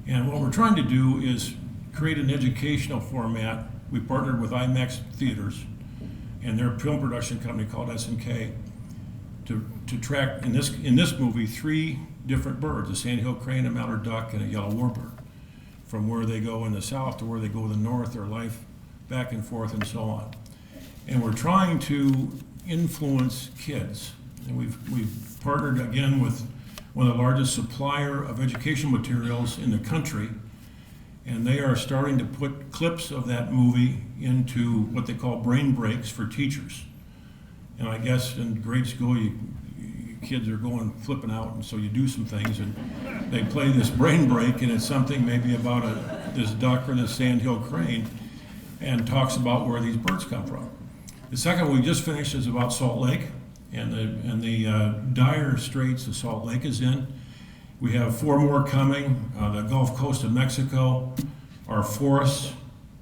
And what we're trying to do is create an educational format. We partnered with IMAX Theaters and their film production company called SNK to track, in this movie, 3 different birds, a sandhill crane, a mallard duck, and a yellow warbird, from where they go in the south to where they go in the north, their life back and forth and so on. And we're trying to influence kids. And we've partnered again with one of the largest supplier of education materials in the country, and they are starting to put clips of that movie into what they call brain breaks for teachers. And I guess in grade school, you kids are going flipping out, and so you do some things, and they play this brain break, and it's something maybe about this duck or this sandhill crane, and talks about where these birds come from. The second one we just finished is about Salt Lake, and the dire straits of Salt Lake is in. We have 4 more coming. The Gulf Coast of Mexico, our forests,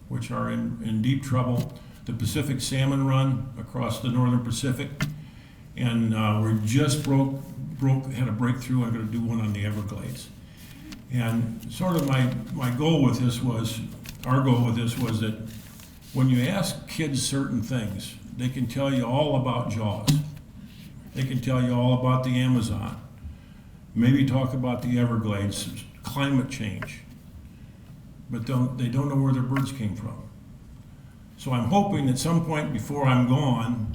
which are in deep trouble, the Pacific salmon run across the northern Pacific, and we just had a breakthrough. I'm going to do one on the Everglades. And sort of my goal with this was, our goal with this was that when you ask kids certain things, they can tell you all about Jaws. They can tell you all about the Amazon. Maybe talk about the Everglades, climate change. But they don't know where their birds came from. So I'm hoping at some point before I'm gone,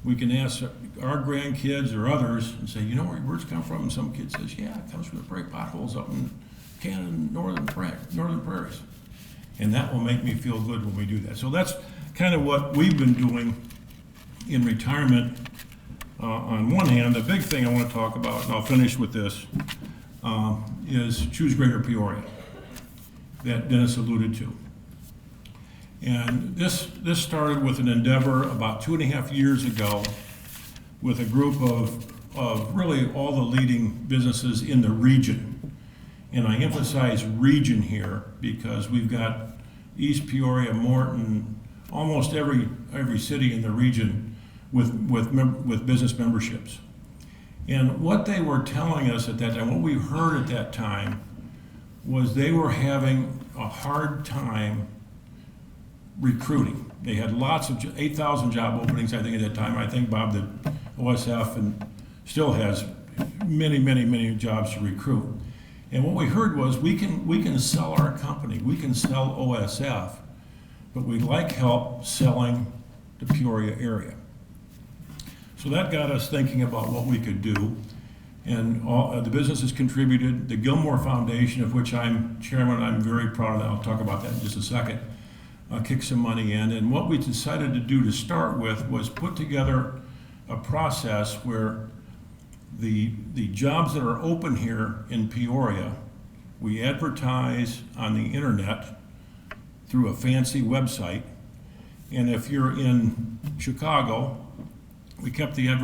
we can ask our grandkids or others and say, you know where your birds come from? And some kid says, yeah, it comes from the prairie potholes up in Canada, northern prairies. And that will make me feel good when we do that. So that's kind of what we've been doing in retirement. On one hand, the big thing I want to talk about, and I'll finish with this, is Choose Greater Peoria that Dennis alluded to. And this started with an endeavor about 2.5 years ago with a group of really all the leading businesses in the region. And I emphasize region here because we've got East Peoria, Morton, almost every city in the region with business memberships. And what they were telling us at that time, what we heard at that time, was they were having a hard time recruiting. They had lots of 8,000 job openings, I think, at that time. I think, Bob, that OSF and still has many jobs to recruit. And what we heard was we can sell our company, we can sell OSF, but we'd like help selling the Peoria area. So that got us thinking about what we could do. And the businesses contributed. The Gilmore Foundation, of which I'm chairman, I'm very proud of that. I'll talk about that in just a second. Kick some money in. And what we decided to do to start with was put together a process where the jobs that are open here in Peoria, we advertise on the internet through a fancy website. And if you're in Chicago, we kept the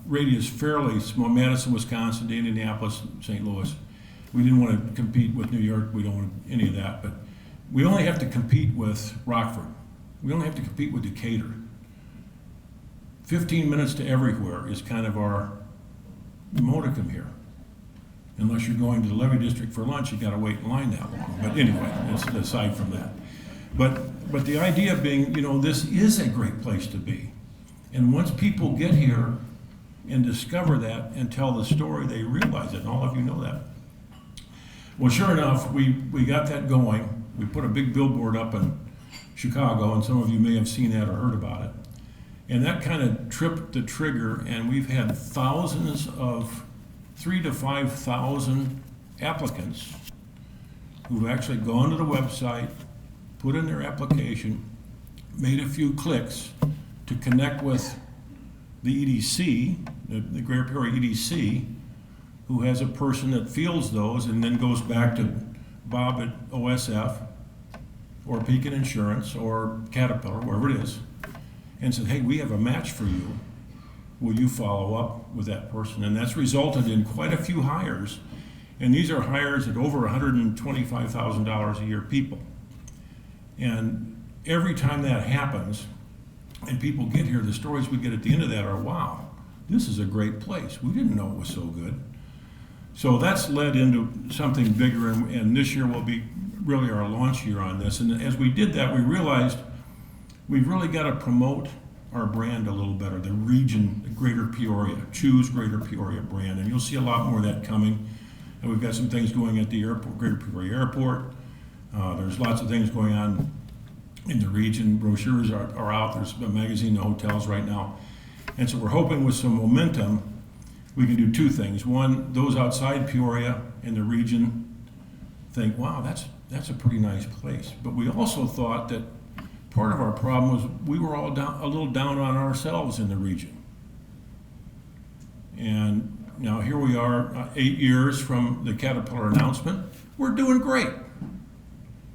radius fairly small: Madison, Wisconsin, Indianapolis, St. Louis. We didn't want to compete with New York. We don't want any of that. But we only have to compete with Rockford. We only have to compete with Decatur. 15 minutes to everywhere is kind of our modicum here. Unless you're going to the Levy District for lunch, you got to wait in line that long. But anyway, that's aside from that. But the idea being, this is a great place to be. And once people get here and discover that and tell the story, they realize it, and all of you know that. Well, sure enough, we got that going. We put a big billboard up in Chicago, and some of you may have seen that or heard about it. And that kind of tripped the trigger, and we've had thousands of 3,000 to 5,000 applicants who've actually gone to the website, put in their application, made a few clicks to connect with the EDC, the Greater Peoria EDC, who has a person that fields those and then goes back to Bob at OSF or Pekin Insurance or Caterpillar, wherever it is, and said, hey, we have a match for you. Will you follow up with that person? And that's resulted in quite a few hires. And these are hires at over $125,000 a year people. And every time that happens and people get here, the stories we get at the end of that are, wow, this is a great place. We didn't know it was so good. So that's led into something bigger, and this year will be really our launch year on this. And as we did that, we realized we've really got to promote our brand a little better, the region, the Greater Peoria, choose Greater Peoria brand, and you'll see a lot more of that coming. And we've got some things going at the airport, Greater Peoria Airport. There's lots of things going on in the region. Brochures are out. There's a magazine in the hotels right now. And so we're hoping with some momentum, we can do two things. One, those outside Peoria in the region think, wow, that's a pretty nice place. But we also thought that part of our problem was we were all a little down on ourselves in the region. And now here we are, 8 years from the Caterpillar announcement. We're doing great.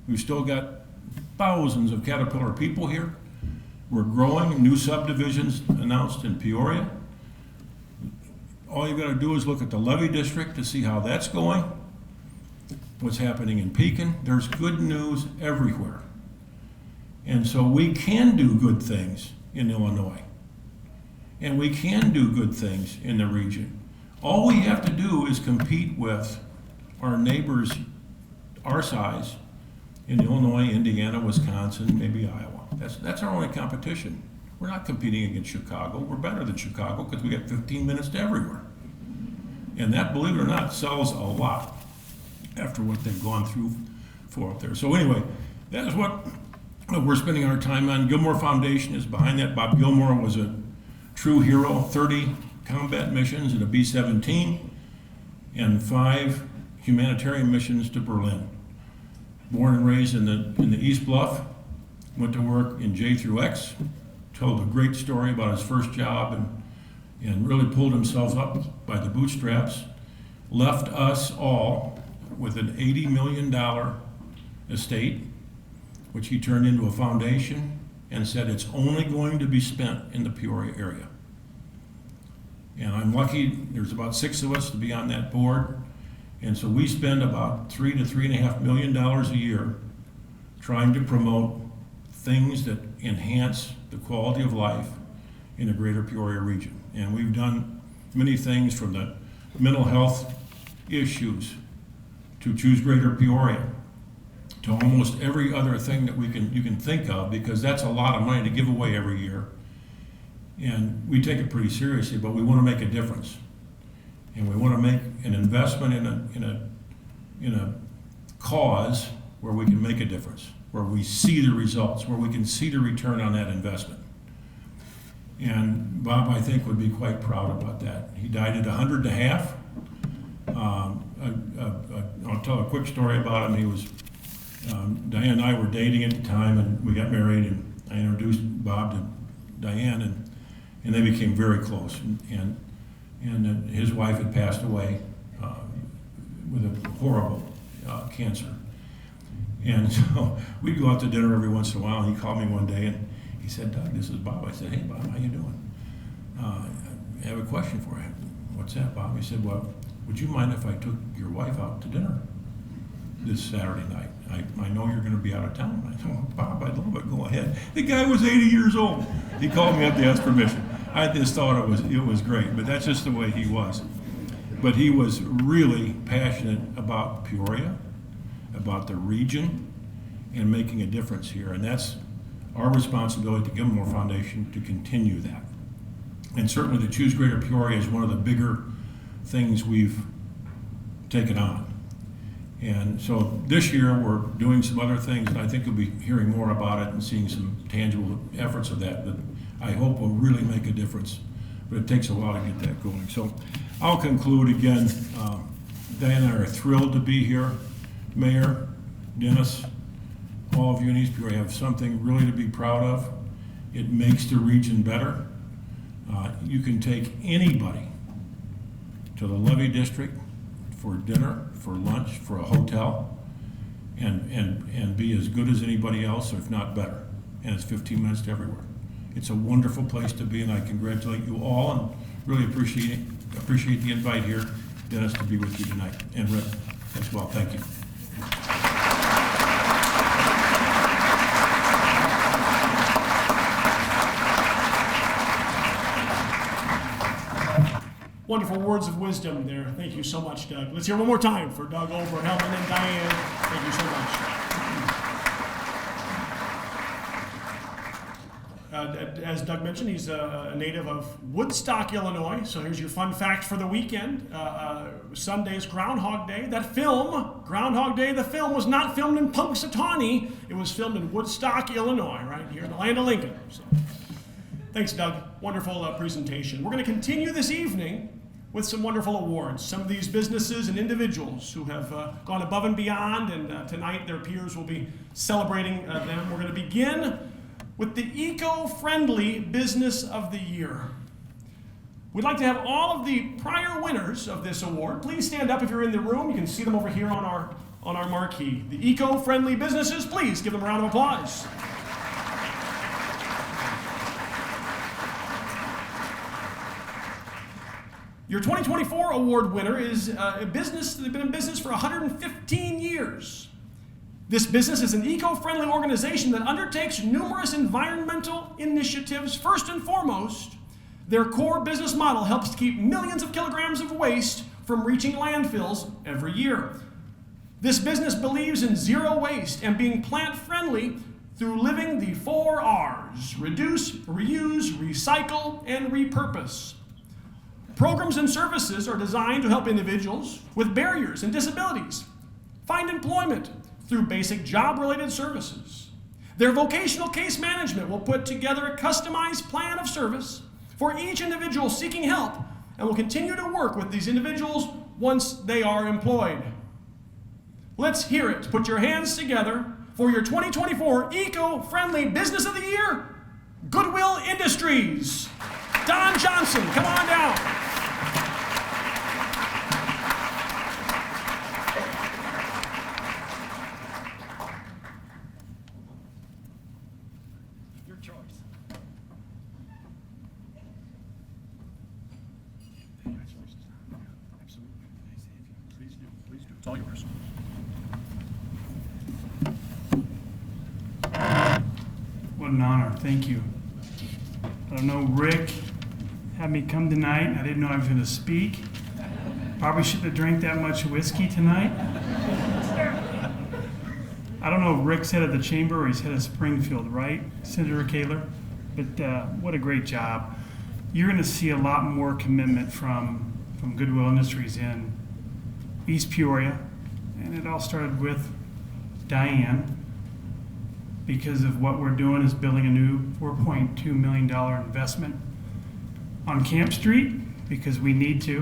We've still got thousands of Caterpillar people here. We're growing, new subdivisions announced in Peoria. All you've got to do is look at the levee district to see how that's going, what's happening in Pekin. There's good news everywhere. And so we can do good things in Illinois. And we can do good things in the region. All we have to do is compete with our neighbors our size in Illinois, Indiana, Wisconsin, maybe Iowa. That's our only competition. We're not competing against Chicago. We're better than Chicago because we got 15 minutes to everywhere. And that, believe it or not, sells a lot after what they've gone through for up there. So anyway, that is what we're spending our time on. Gilmore Foundation is behind that. Bob Gilmore was a true hero, 30 combat missions in a B-17 and 5 humanitarian missions to Berlin. Born and raised in the East Bluff, went to work in J through X, told a great story about his first job and really pulled himself up by the bootstraps, left us all with an $80 million estate, which he turned into a foundation and said it's only going to be spent in the Peoria area. And I'm lucky, there's about 6 of us to be on that board. And so we spend about $3 to $3.5 million a year trying to promote things that enhance the quality of life in the Greater Peoria region. And we've done many things from the mental health issues to Choose Greater Peoria to almost every other thing that you can think of, because that's a lot of money to give away every year. And we take it pretty seriously, but we want to make a difference. And we want to make an investment in a cause where we can make a difference, where we see the results, where we can see the return on that investment. And Bob, I think, would be quite proud about that. He died at 100 and a half. I'll tell a quick story about him. He was, Diane and I were dating at the time, and we got married, and I introduced Bob to Diane, and they became very close. And his wife had passed away with a horrible cancer. And so we'd go out to dinner every once in a while, and he called me one day, and he said, "Doug, this is Bob." I said, "Hey, Bob, how you doing? I have a question for you." "What's that, Bob?" He said, "Well, would you mind if I took your wife out to dinner this Saturday night? I know you're going to be out of town." I said, "Oh, Bob, I'd love it. Go ahead." The guy was 80 years old. He called me up to ask permission. I just thought it was great, but that's just the way he was. But he was really passionate about Peoria, about the region, and making a difference here. And that's our responsibility to Gilmore Foundation to continue that. And certainly the Choose Greater Peoria is one of the bigger things we've taken on. And so this year we're doing some other things, and I think you'll be hearing more about it and seeing some tangible efforts of that I hope will really make a difference, but it takes a while to get that going. So I'll conclude again. Diane and I are thrilled to be here. Mayor, Dennis, all of you in East Peoria have something really to be proud of. It makes the region better. You can take anybody to the levee district for dinner, for lunch, for a hotel, and be as good as anybody else, if not better. And it's 15 minutes to everywhere. It's a wonderful place to be, and I congratulate you all and really appreciate the invite here, Dennis, to be with you tonight, and Rick as well. Thank you. Wonderful words of wisdom there. Thank you so much, Doug. Let's hear one more time for Doug Oberhelman and Diane. Thank you so much. As Doug mentioned, he's a native of Woodstock, Illinois. So here's your fun fact for the weekend. Sunday's Groundhog Day. That film, Groundhog Day, the film was not filmed in Punxsutawney. It was filmed in Woodstock, Illinois, right here in the land of Lincoln. So, thanks, Doug. Wonderful presentation. We're going to continue this evening with some wonderful awards. Some of these businesses and individuals who have gone above and beyond, and tonight their peers will be celebrating them. We're going to begin with the Eco-Friendly Business of the Year. We'd like to have all of the prior winners of this award. Please stand up if you're in the room. You can see them over here on our marquee. The Eco-Friendly Businesses, please give them a round of applause. Your 2024 award winner is a business that has been in business for 115 years. This business is an eco-friendly organization that undertakes numerous environmental initiatives. First and foremost, their core business model helps to keep millions of kilograms of waste from reaching landfills every year. This business believes in zero waste and being plant-friendly through living the 4 R's: reduce, reuse, recycle, and repurpose. Programs and services are designed to help individuals with barriers and disabilities find employment through basic job-related services. Their vocational case management will put together a customized plan of service for each individual seeking help and will continue to work with these individuals once they are employed. Let's hear it. Put your hands together for your 2024 Eco-Friendly Business of the Year, Goodwill Industries. Don Johnson, come on down. Your choice. Absolutely. Please do. Please do. It's all yours. What an honor. Thank you. I don't know, Rick had me come tonight. I didn't know I was going to speak. Probably shouldn't have drank that much whiskey tonight. I don't know if Rick's head of the chamber or he's head of Springfield, right, Senator Kaler? But what a great job. You're going to see a lot more commitment from Goodwill Industries in East Peoria. And it all started with Diane, because of what we're doing is building a new $4.2 million investment on Camp Street, because we need to.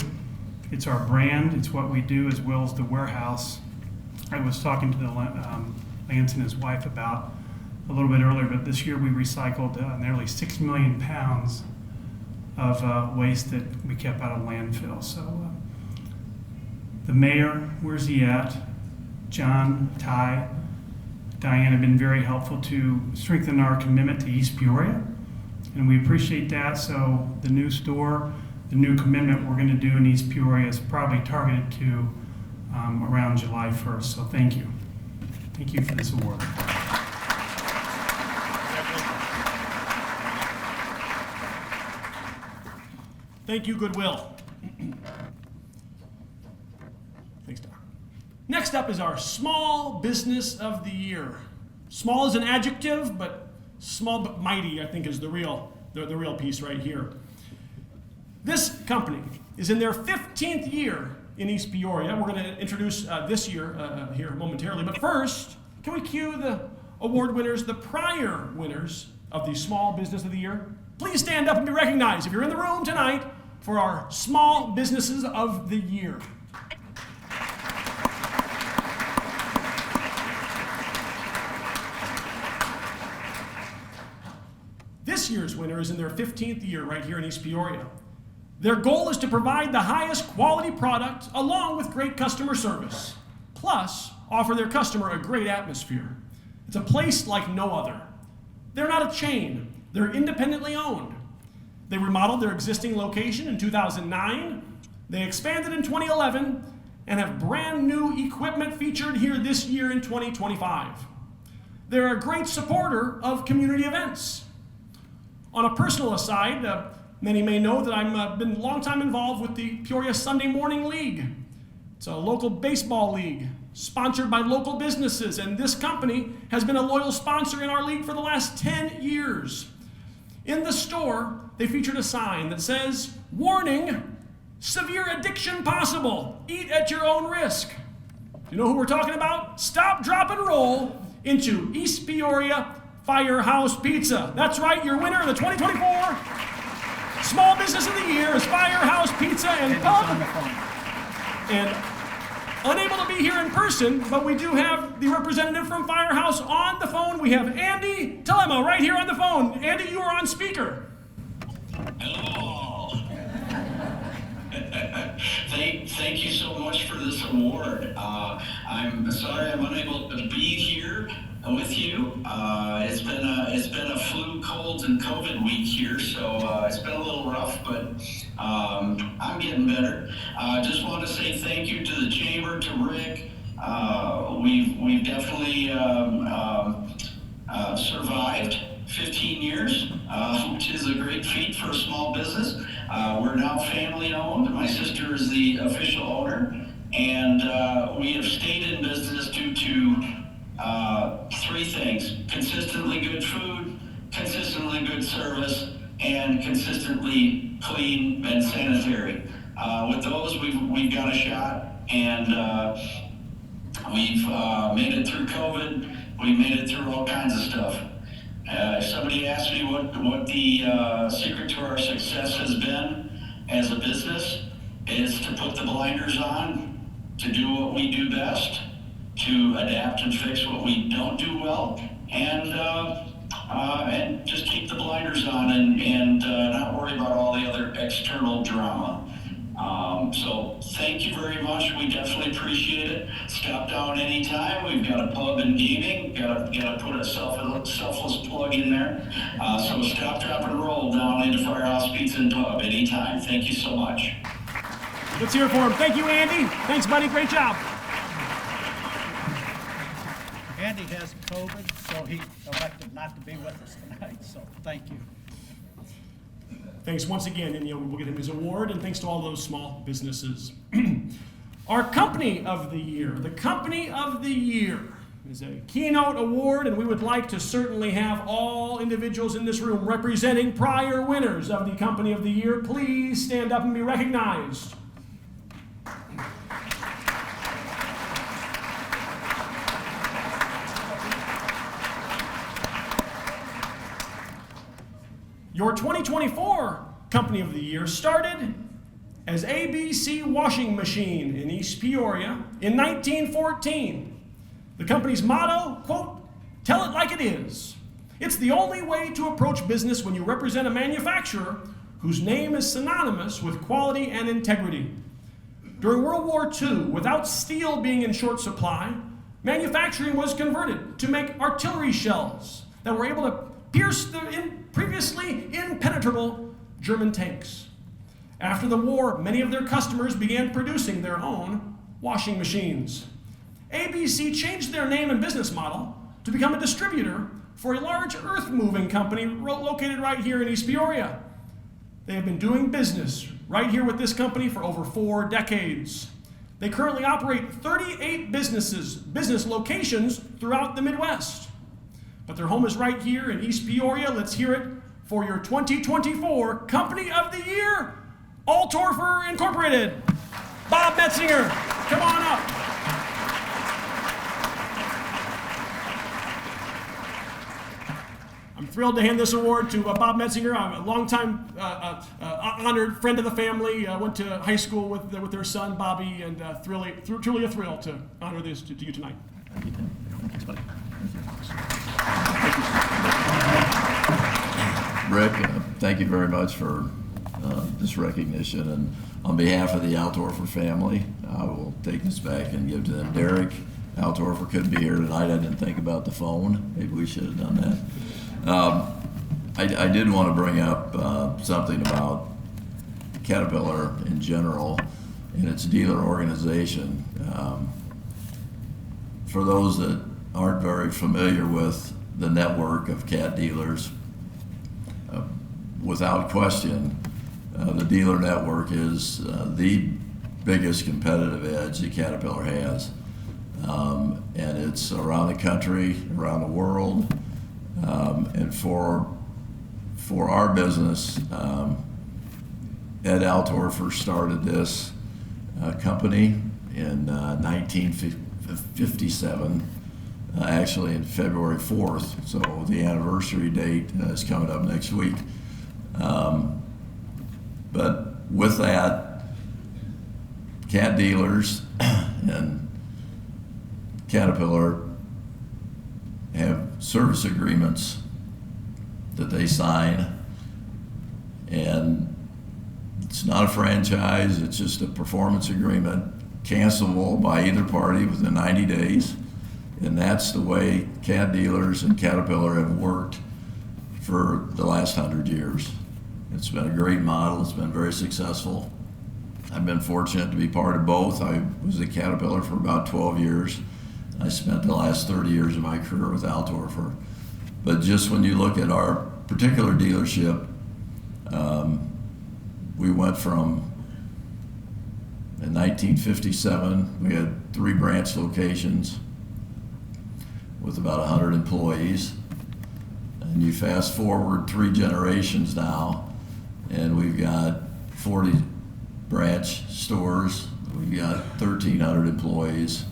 It's our brand, it's what we do, as well as the warehouse. I was talking to Lance and his wife about a little bit earlier, but this year we recycled nearly 6 million pounds of waste that we kept out of landfill. So the mayor, where's he at? John, Ty, Diane have been very helpful to strengthen our commitment to East Peoria, and we appreciate that. So the new store, the new commitment we're going to do in East Peoria is probably targeted to around July 1st. So thank you. Thank you for this award. Thank you, Goodwill. Thanks, Doc. Next up is our Small Business of the Year. Small is an adjective, but small but mighty, I think, is the real piece right here. This company is in their 15th year in East Peoria. We're going to introduce this year here momentarily. But first, can we cue the award winners, the prior winners of the Small Business of the Year? Please stand up and be recognized if you're in the room tonight for our Small Businesses of the Year. This year's winner is in their 15th year right here in East Peoria. Their goal is to provide the highest quality product along with great customer service, plus offer their customer a great atmosphere. It's a place like no other. They're not a chain, they're independently owned. They remodeled their existing location in 2009, they expanded in 2011, and have brand new equipment featured here this year in 2025. They're a great supporter of community events. On a personal aside, many may know that I've been a long time involved with the Peoria Sunday Morning League. It's a local baseball league sponsored by local businesses, and this company has been a loyal sponsor in our league for the last 10 years. In the store, they featured a sign that says, "Warning, severe addiction possible. Eat at your own risk." You know who we're talking about? Stop, drop, and roll into East Peoria Firehouse Pizza. That's right, your winner of the 2024 Small Business of the Year is Firehouse Pizza and Pub. And unable to be here in person, but we do have the representative from Firehouse on the phone. We have Andy Telemo right here on the phone. Andy, you are on speaker. Hello. Thank you so much for this award. I'm sorry I'm unable to be here with you. It's been a flu, colds, and COVID week here, so it's been a little rough, but I'm getting better. Just want to say thank you to the chamber, to Rick. We've definitely survived 15 years, which is a great feat for a small business. We're now family owned. My sister is the official owner, and we have stayed in business due to three things: consistently good food, consistently good service, and consistently clean and sanitary. With those, we've got a shot, and we've made it through COVID. We made it through all kinds of stuff. If somebody asked me what the secret to our success has been as a business, is to put the blinders on, to do what we do best, to adapt and fix what we don't do well, and just keep the blinders on and not worry about all the other external drama. So thank you very much. We definitely appreciate it. Stop down anytime. We've got a pub and gaming. Got to put a selfless plug in there. So stop, drop, and roll down into Firehouse Pizza and Pub anytime. Thank you so much. Let's hear it for him. Thank you, Andy. Thanks, buddy. Great job. Andy has COVID, so he elected not to be with us tonight, so thank you. Thanks once again, and we'll get him his award, and thanks to all those small businesses. Our Company of the Year. The Company of the Year is a keynote award, and we would like to certainly have all individuals in this room representing prior winners of the Company of the Year. Please stand up and be recognized. Your 2024 Company of the Year started as ABC Washing Machine in East Peoria in 1914. The company's motto, quote, "Tell it like it is." It's the only way to approach business when you represent a manufacturer whose name is synonymous with quality and integrity. During World War II, without steel being in short supply, manufacturing was converted to make artillery shells that were able to pierce the previously impenetrable German tanks. After the war, many of their customers began producing their own washing machines. ABC changed their name and business model to become a distributor for a large earth-moving company located right here in East Peoria. They have been doing business right here with this company for over 4 decades. They currently operate 38 business locations throughout the Midwest. But their home is right here in East Peoria. Let's hear it for your 2024 Company of the Year, Altorfer Incorporated. Bob Metzinger, come on up. I'm thrilled to hand this award to Bob Metzinger. I'm a longtime honored friend of the family. Went to high school with their son, Bobby, and truly a thrill to honor this to you tonight. Thanks, buddy. Rick, thank you very much for this recognition, and on behalf of the Altorfer family, I will take this back and give to them. Derek Altorfer couldn't be here tonight. I didn't think about the phone. Maybe we should have done that. I did want to bring up something about Caterpillar in general and its dealer organization. For those that aren't very familiar with the network of Cat dealers, without question, the dealer network is the biggest competitive edge that Caterpillar has. And it's around the country, around the world, and for for our business, Ed Altorfer started this company in 1957, actually in February 4th, so the anniversary date is coming up next week. But with that, cat dealers and Caterpillar have service agreements that they sign, and it's not a franchise, it's just a performance agreement, cancelable by either party within 90 days. And that's the way cat dealers and Caterpillar have worked for the last 100 years. It's been a great model, it's been very successful. I've been fortunate to be part of both. I was at Caterpillar for about 12 years. I spent the last 30 years of my career with Altorfer. But just when you look at our particular dealership, we went from, in 1957, we had 3 branch locations with about 100 employees. And you fast forward 3 generations now, and we've got 40 branch stores, we've got 1,300 employees,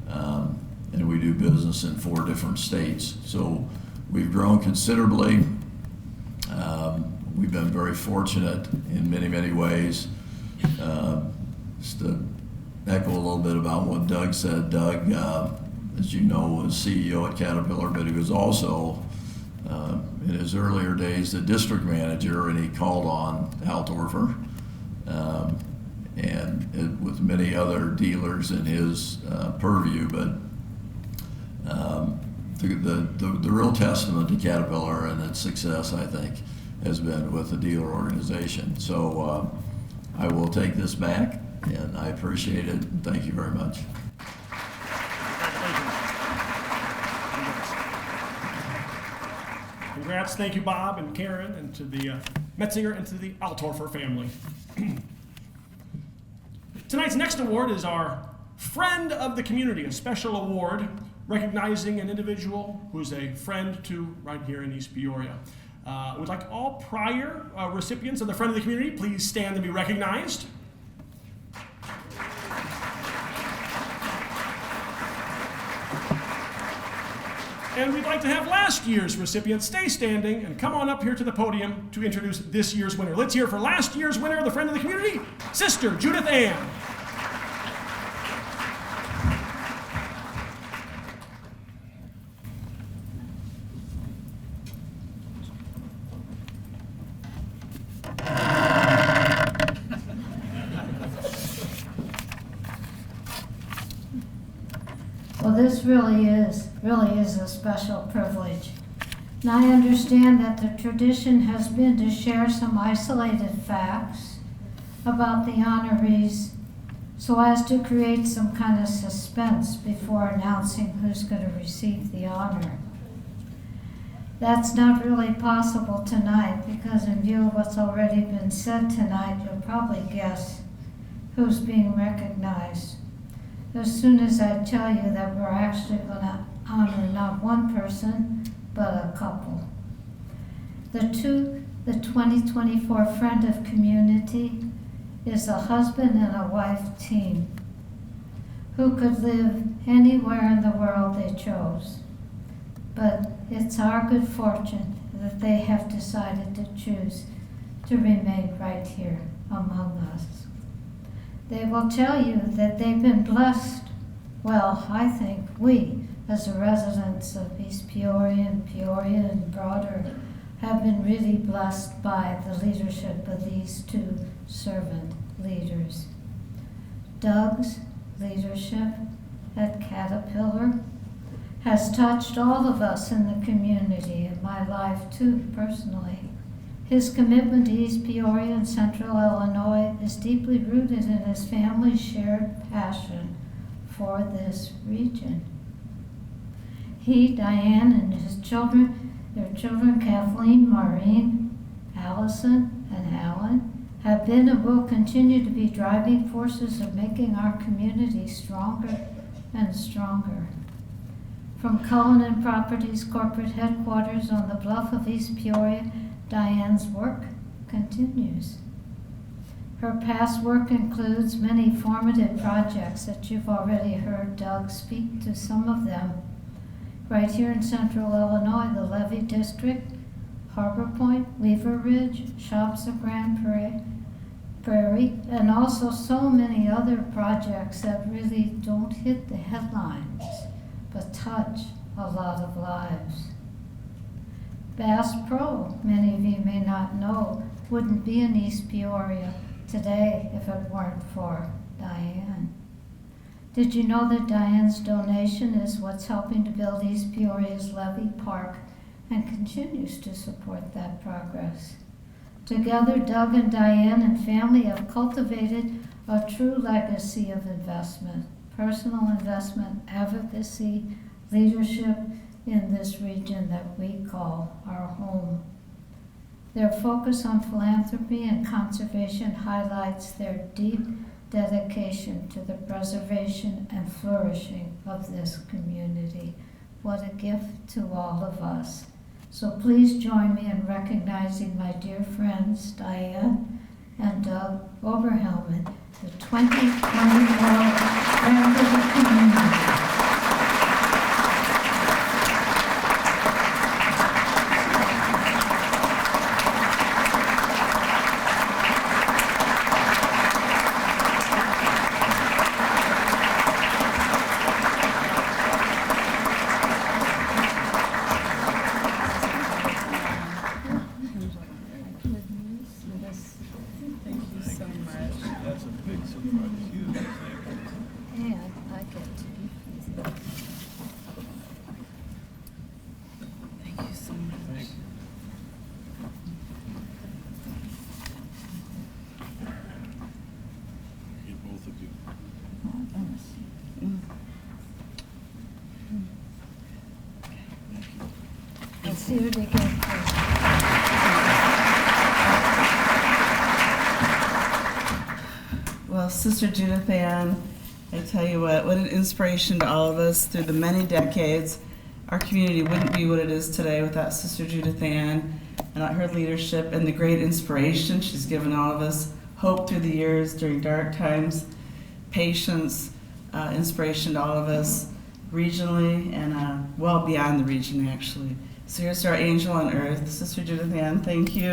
and we do business in 4 different states. So we've grown considerably. We've been very fortunate in many, many ways. Just to echo a little bit about what Doug said, Doug, as you know, was CEO at Caterpillar, but he was also, in his earlier days, the district manager, and he called on Altorfer, with many other dealers in his purview. But the real testament to Caterpillar and its success, I think, has been with the dealer organization. So I will take this back, and I appreciate it. Thank you very much. Congrats. Thank you, Bob and Karen, and to the Metzinger and to the Altorfer family. Tonight's next award is our Friend of the Community, a special award recognizing an individual who's a friend to right here in East Peoria. We'd like all prior recipients of the Friend of the Community, please stand and be recognized. And we'd like to have last year's recipients stay standing and come on up here to the podium to introduce this year's winner. Let's hear for last year's winner of the Friend of the Community, Sister Judith Ann. Well, this really is a special privilege. And I understand that the tradition has been to share some isolated facts about the honorees so as to create some kind of suspense before announcing who's going to receive the honor. That's not really possible tonight because in view of what's already been said tonight, you'll probably guess who's being recognized as soon as I tell you that we're actually going to honor not one person, but a couple. The 2024 Friend of Community is a husband and a wife team who could live anywhere in the world they chose. But it's our good fortune that they have decided to choose to remain right here among us. They will tell you that they've been blessed. Well, I think we, as the residents of East Peoria and broader, have been really blessed by the leadership of these 2 servant leaders. Doug's leadership at Caterpillar has touched all of us in the community, in my life too, personally. His commitment to East Peoria and Central Illinois is deeply rooted in his family's shared passion for this region. He, Diane, and his children, their children Kathleen, Maureen, Allison, and Alan, have been and will continue to be driving forces of making our community stronger and stronger. From Cullinan Properties corporate headquarters on the bluff of East Peoria Diane's work continues. Her past work includes many formative projects that you've already heard Doug speak to some of them. Right here in central Illinois, the Levy District, Harbor Point, Weaver Ridge, Shops of Grand Prairie, and also so many other projects that really don't hit the headlines, but touch a lot of lives. Bass Pro, many of you may not know, wouldn't be in East Peoria today if it weren't for Diane. Did you know that Diane's donation is what's helping to build East Peoria's Levy Park and continues to support that progress? Together, Doug and Diane and family have cultivated a true legacy of investment, personal investment, advocacy, leadership in this region that we call our home. Their focus on philanthropy and conservation highlights their deep dedication to the preservation and flourishing of this community. What a gift to all of us. So please join me in recognizing my dear friends, Diane and Doug Oberhelman, the 2024 Friends of the Community. See you again. Well, Sister Judith Ann, I tell you what an inspiration to all of us through the many decades. Our community wouldn't be what it is today without Sister Judith Ann and her leadership and the great inspiration she's given all of us, hope through the years during dark times, patience, inspiration to all of us regionally and well beyond the region, actually. So here's our angel on earth, Sister Judith Ann. Thank you.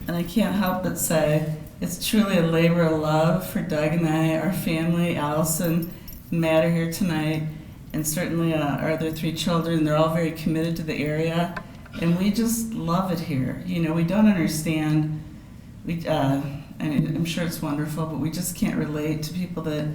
And I can't help but say it's truly a labor of love for Doug and I, our family, Allison, Matt are here tonight, and certainly our other three children. They're all very committed to the area, and we just love it here. You know, we don't understand. I'm sure it's wonderful, but we just can't relate to people that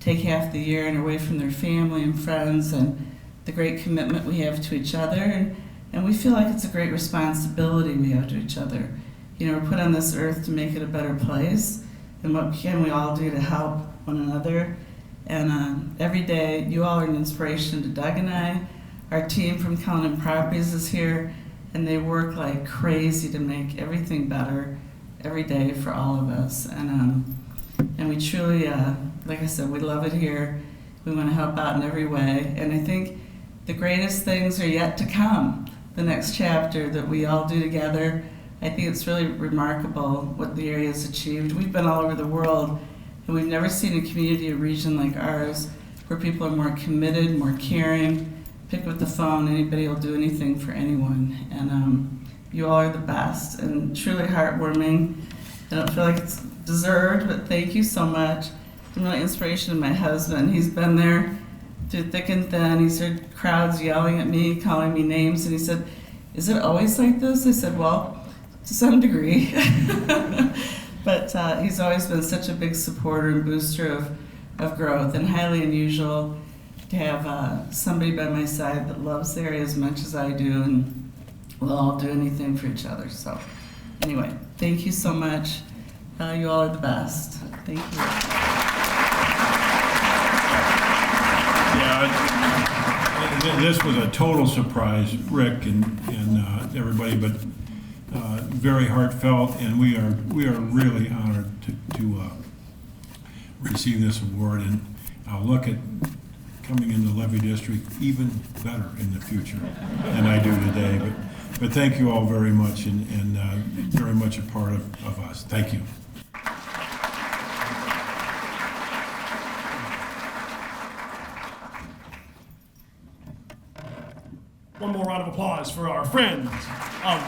take half the year and are away from their family and friends, and the great commitment we have to each other, and we feel like it's a great responsibility we have to each other. You know, we're put on this earth to make it a better place, and what can we all do to help one another? And every day, you all are an inspiration to Doug and I. Our team from Cullinan Properties is here, and they work like crazy to make everything better every day for all of us. And we truly, like I said, we love it here. We want to help out in every way. And I think the greatest things are yet to come. The next chapter that we all do together, I think it's really remarkable what the area has achieved. We've been all over the world, and we've never seen a community or region like ours where people are more committed, more caring, pick up the phone, anybody will do anything for anyone. And you all are the best and truly heartwarming. I don't feel like it's deserved, but thank you so much. I'm really inspiration to my husband. He's been there through thick and thin. He's heard crowds yelling at me, calling me names, and he said, "Is it always like this?" I said, "Well, to some degree." But he's always been such a big supporter and booster of growth, and highly unusual to have somebody by my side that loves the area as much as I do, and we'll all do anything for each other. So anyway, thank you so much. You all are the best. Thank you. Yeah, this was a total surprise, Rick and everybody, but very heartfelt, and we are really honored to receive this award. And I'll look at coming into the levy district even better in the future than I do today. But thank you all very much, and very much a part of us. Thank you. One more round of applause for our friends of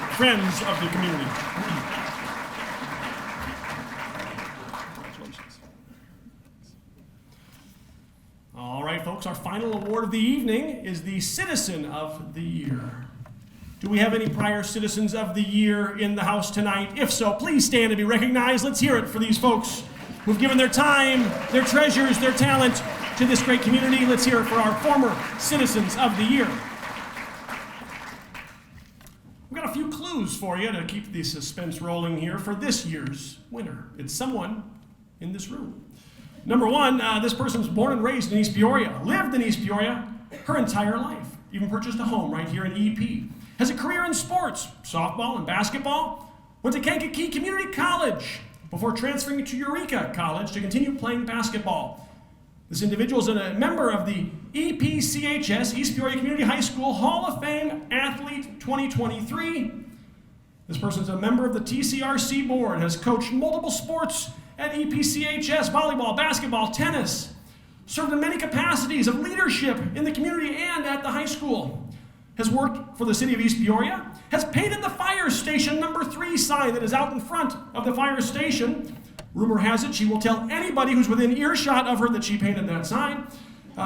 the community. Congratulations. All right, folks, our final award of the evening is the Citizen of the Year. Do we have any prior Citizens of the Year in the house tonight? If so, please stand and be recognized. Let's hear it for these folks who've given their time, their treasures, their talent to this great community. Let's hear it for our former Citizens of the Year. We've got a few clues for you to keep the suspense rolling here for this year's winner. It's someone in this room. Number one, this person's born and raised in East Peoria, lived in East Peoria her entire life, even purchased a home right here in EP. Has a career in sports, softball and basketball, went to Kankakee Community College before transferring to Eureka College to continue playing basketball. This individual is a member of the EPCHS, East Peoria Community High School Hall of Fame Athlete 2023. This person's a member of the TCRC board, has coached multiple sports at EPCHS, volleyball, basketball, tennis, served in many capacities of leadership in the community and at the high school, has worked for the city of East Peoria, has painted the fire station number 3 sign that is out in front of the fire station. Rumor has it she will tell anybody who's within earshot of her that she painted that sign.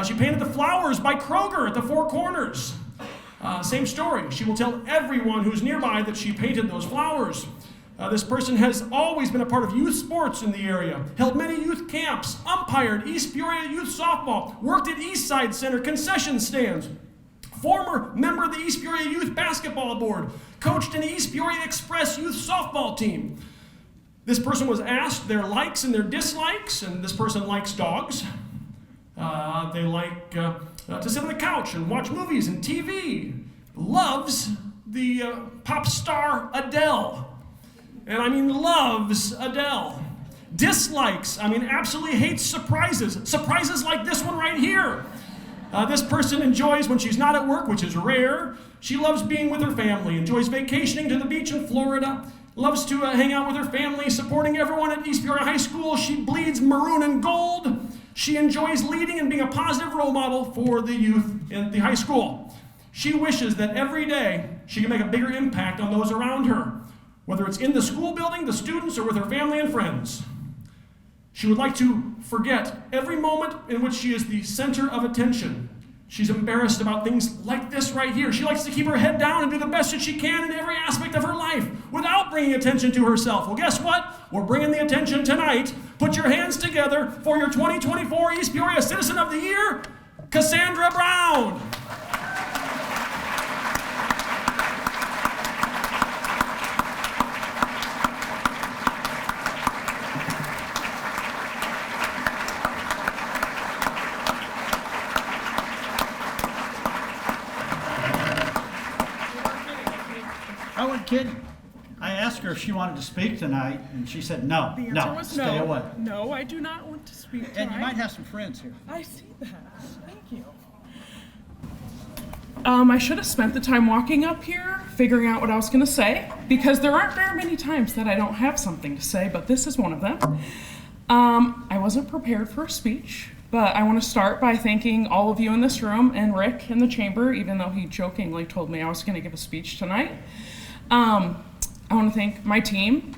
She painted the flowers by Kroger at the Four Corners. Same story. She will tell everyone who's nearby that she painted those flowers. This person has always been a part of youth sports in the area, held many youth camps, umpired East Peoria youth softball, worked at East Side Center concession stands, former member of the East Peoria Youth Basketball Board, coached an East Peoria Express youth softball team. This person was asked their likes and their dislikes, and this person likes dogs. They like to sit on the couch and watch movies and TV. Loves the pop star Adele. And I mean loves Adele. Dislikes, I mean absolutely hates surprises. Surprises like this one right here. This person enjoys when she's not at work, which is rare. She loves being with her family, enjoys vacationing to the beach in Florida, loves to hang out with her family, supporting everyone at East Peoria High School. She bleeds maroon and gold. She enjoys leading and being a positive role model for the youth in the high school. She wishes that every day she can make a bigger impact on those around her, whether it's in the school building, the students, or with her family and friends. She would like to forget every moment in which she is the center of attention. She's embarrassed about things like this right here. She likes to keep her head down and do the best that she can in every aspect of her life without bringing attention to herself. Well, guess what? We're bringing the attention tonight. Put your hands together for your 2024 East Peoria Citizen of the Year, Cassandra Brown. I wasn't kidding. I asked her if she wanted to speak tonight, and she said no. The answer No, was stay no. away. No, I do not want to speak tonight. And you might have some friends here. I see that. Thank you. I should have spent the time walking up here, figuring out what I was going to say, because there aren't very many times that I don't have something to say, but this is one of them. I wasn't prepared for a speech, but I want to start by thanking all of you in this room and Rick in the chamber, even though he jokingly told me I was going to give a speech tonight. I want to thank my team.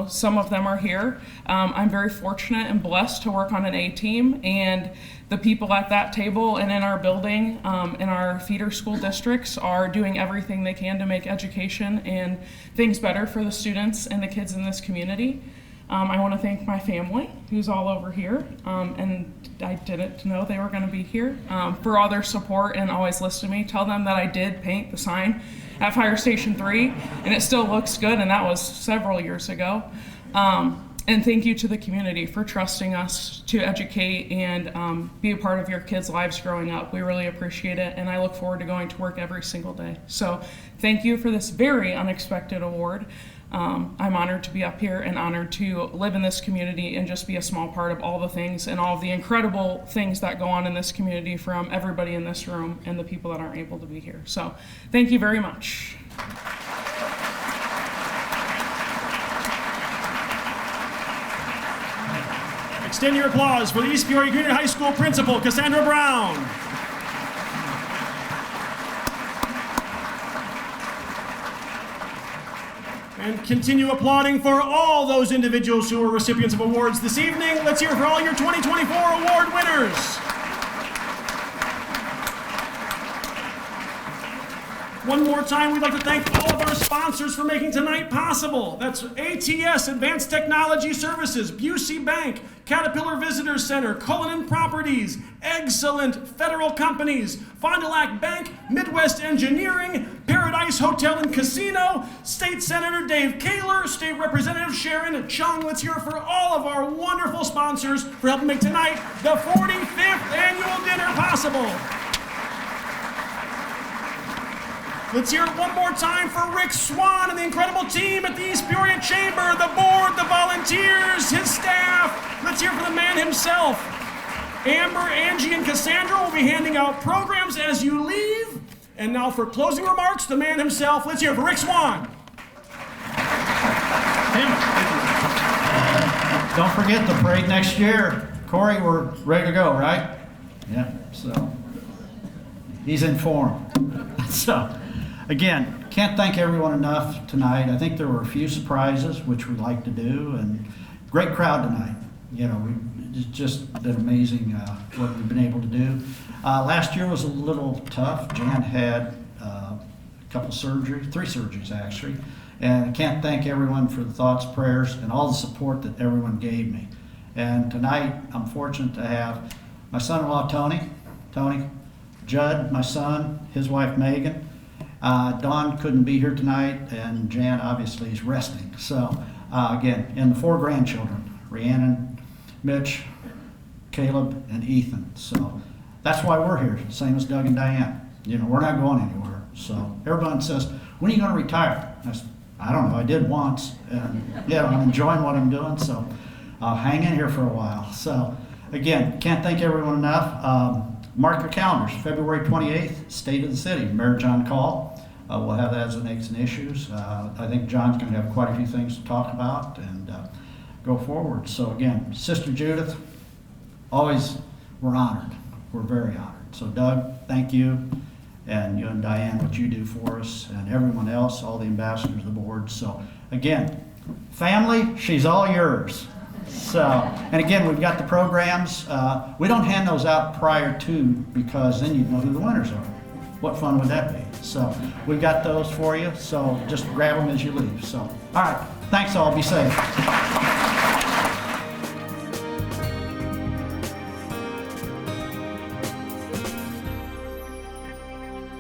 Some of them are here. I'm very fortunate and blessed to work on an A team, and the people at that table and in our building, in our feeder school districts, are doing everything they can to make education and things better for the students and the kids in this community. I want to thank my family, who's all over here, and I didn't know they were going to be here, for all their support and always listen to me. Tell them that I did paint the sign at Fire Station 3, and it still looks good, and that was several years ago. And thank you to the community for trusting us to educate and be a part of your kids' lives growing up. We really appreciate it, and I look forward to going to work every single day. So thank you for this very unexpected award. I'm honored to be up here and honored to live in this community and just be a small part of all the things and all of the incredible things that go on in this community from everybody in this room and the people that aren't able to be here. So thank you very much. Extend your applause for the East Peoria Junior High School Principal, Cassandra Brown. And continue applauding for all those individuals who are recipients of awards this evening. Let's hear for all your 2024 award winners. One more time, we'd like to thank all of our sponsors for making tonight possible. That's ATS, Advanced Technology Services, Busey Bank, Caterpillar Visitor Center, Cullinan Properties, Excellent Federal Companies, Fond du Lac Bank, Midwest Engineering, Paradise Hotel and Casino, State Senator Dave Kaler, State Representative Sharon Chung. Let's hear for all of our wonderful sponsors for helping make tonight the 45th annual dinner possible. Let's hear it one more time for Rick Swan and the incredible team at the East Peoria Chamber, the board, the volunteers, his staff. Let's hear for the man himself. Amber, Angie, and Cassandra will be handing out programs as you leave. And now for closing remarks, the man himself. Let's hear it for Rick Swan. Don't forget the parade next year. Corey, we're ready to go, right? Yeah, so he's in form. So, again, can't thank everyone enough tonight. I think there were a few surprises, which we like to do, and great crowd tonight. You know, it's just been amazing what we've been able to do. Last year was a little tough. Jan had a couple surgeries, 3 surgeries actually, and I can't thank everyone for the thoughts, prayers, and all the support that everyone gave me. And tonight, I'm fortunate to have my son-in-law, Tony, Judd, my son, his wife Megan. Dawn couldn't be here tonight, and Jan obviously is resting. So again, and the 4 grandchildren, Rhiannon, Mitch, Caleb, and Ethan. So that's why we're here, same as Doug and Diane. You know, we're not going anywhere. So everyone says, when are you going to retire? I don't know, I did once, and yeah, I'm enjoying what I'm doing, so I'll hang in here for a while. So again, can't thank everyone enough. Mark your calendars, February 28th, State of the City, Mayor John Call. We'll have that as an Eggs and Issues. I think John's going to have quite a few things to talk about and go forward. So again, Sister Judith, always we're honored. We're very honored. So Doug, thank you. And you and Diane, what you do for us, and everyone else, all the ambassadors of the board. So again, family, she's all yours. So, and again, we've got the programs. We don't hand those out prior to, because then you'd know who the winners are. What fun would that be? So we've got those for you. So just grab them as you leave. So, all right. Thanks all. Be safe.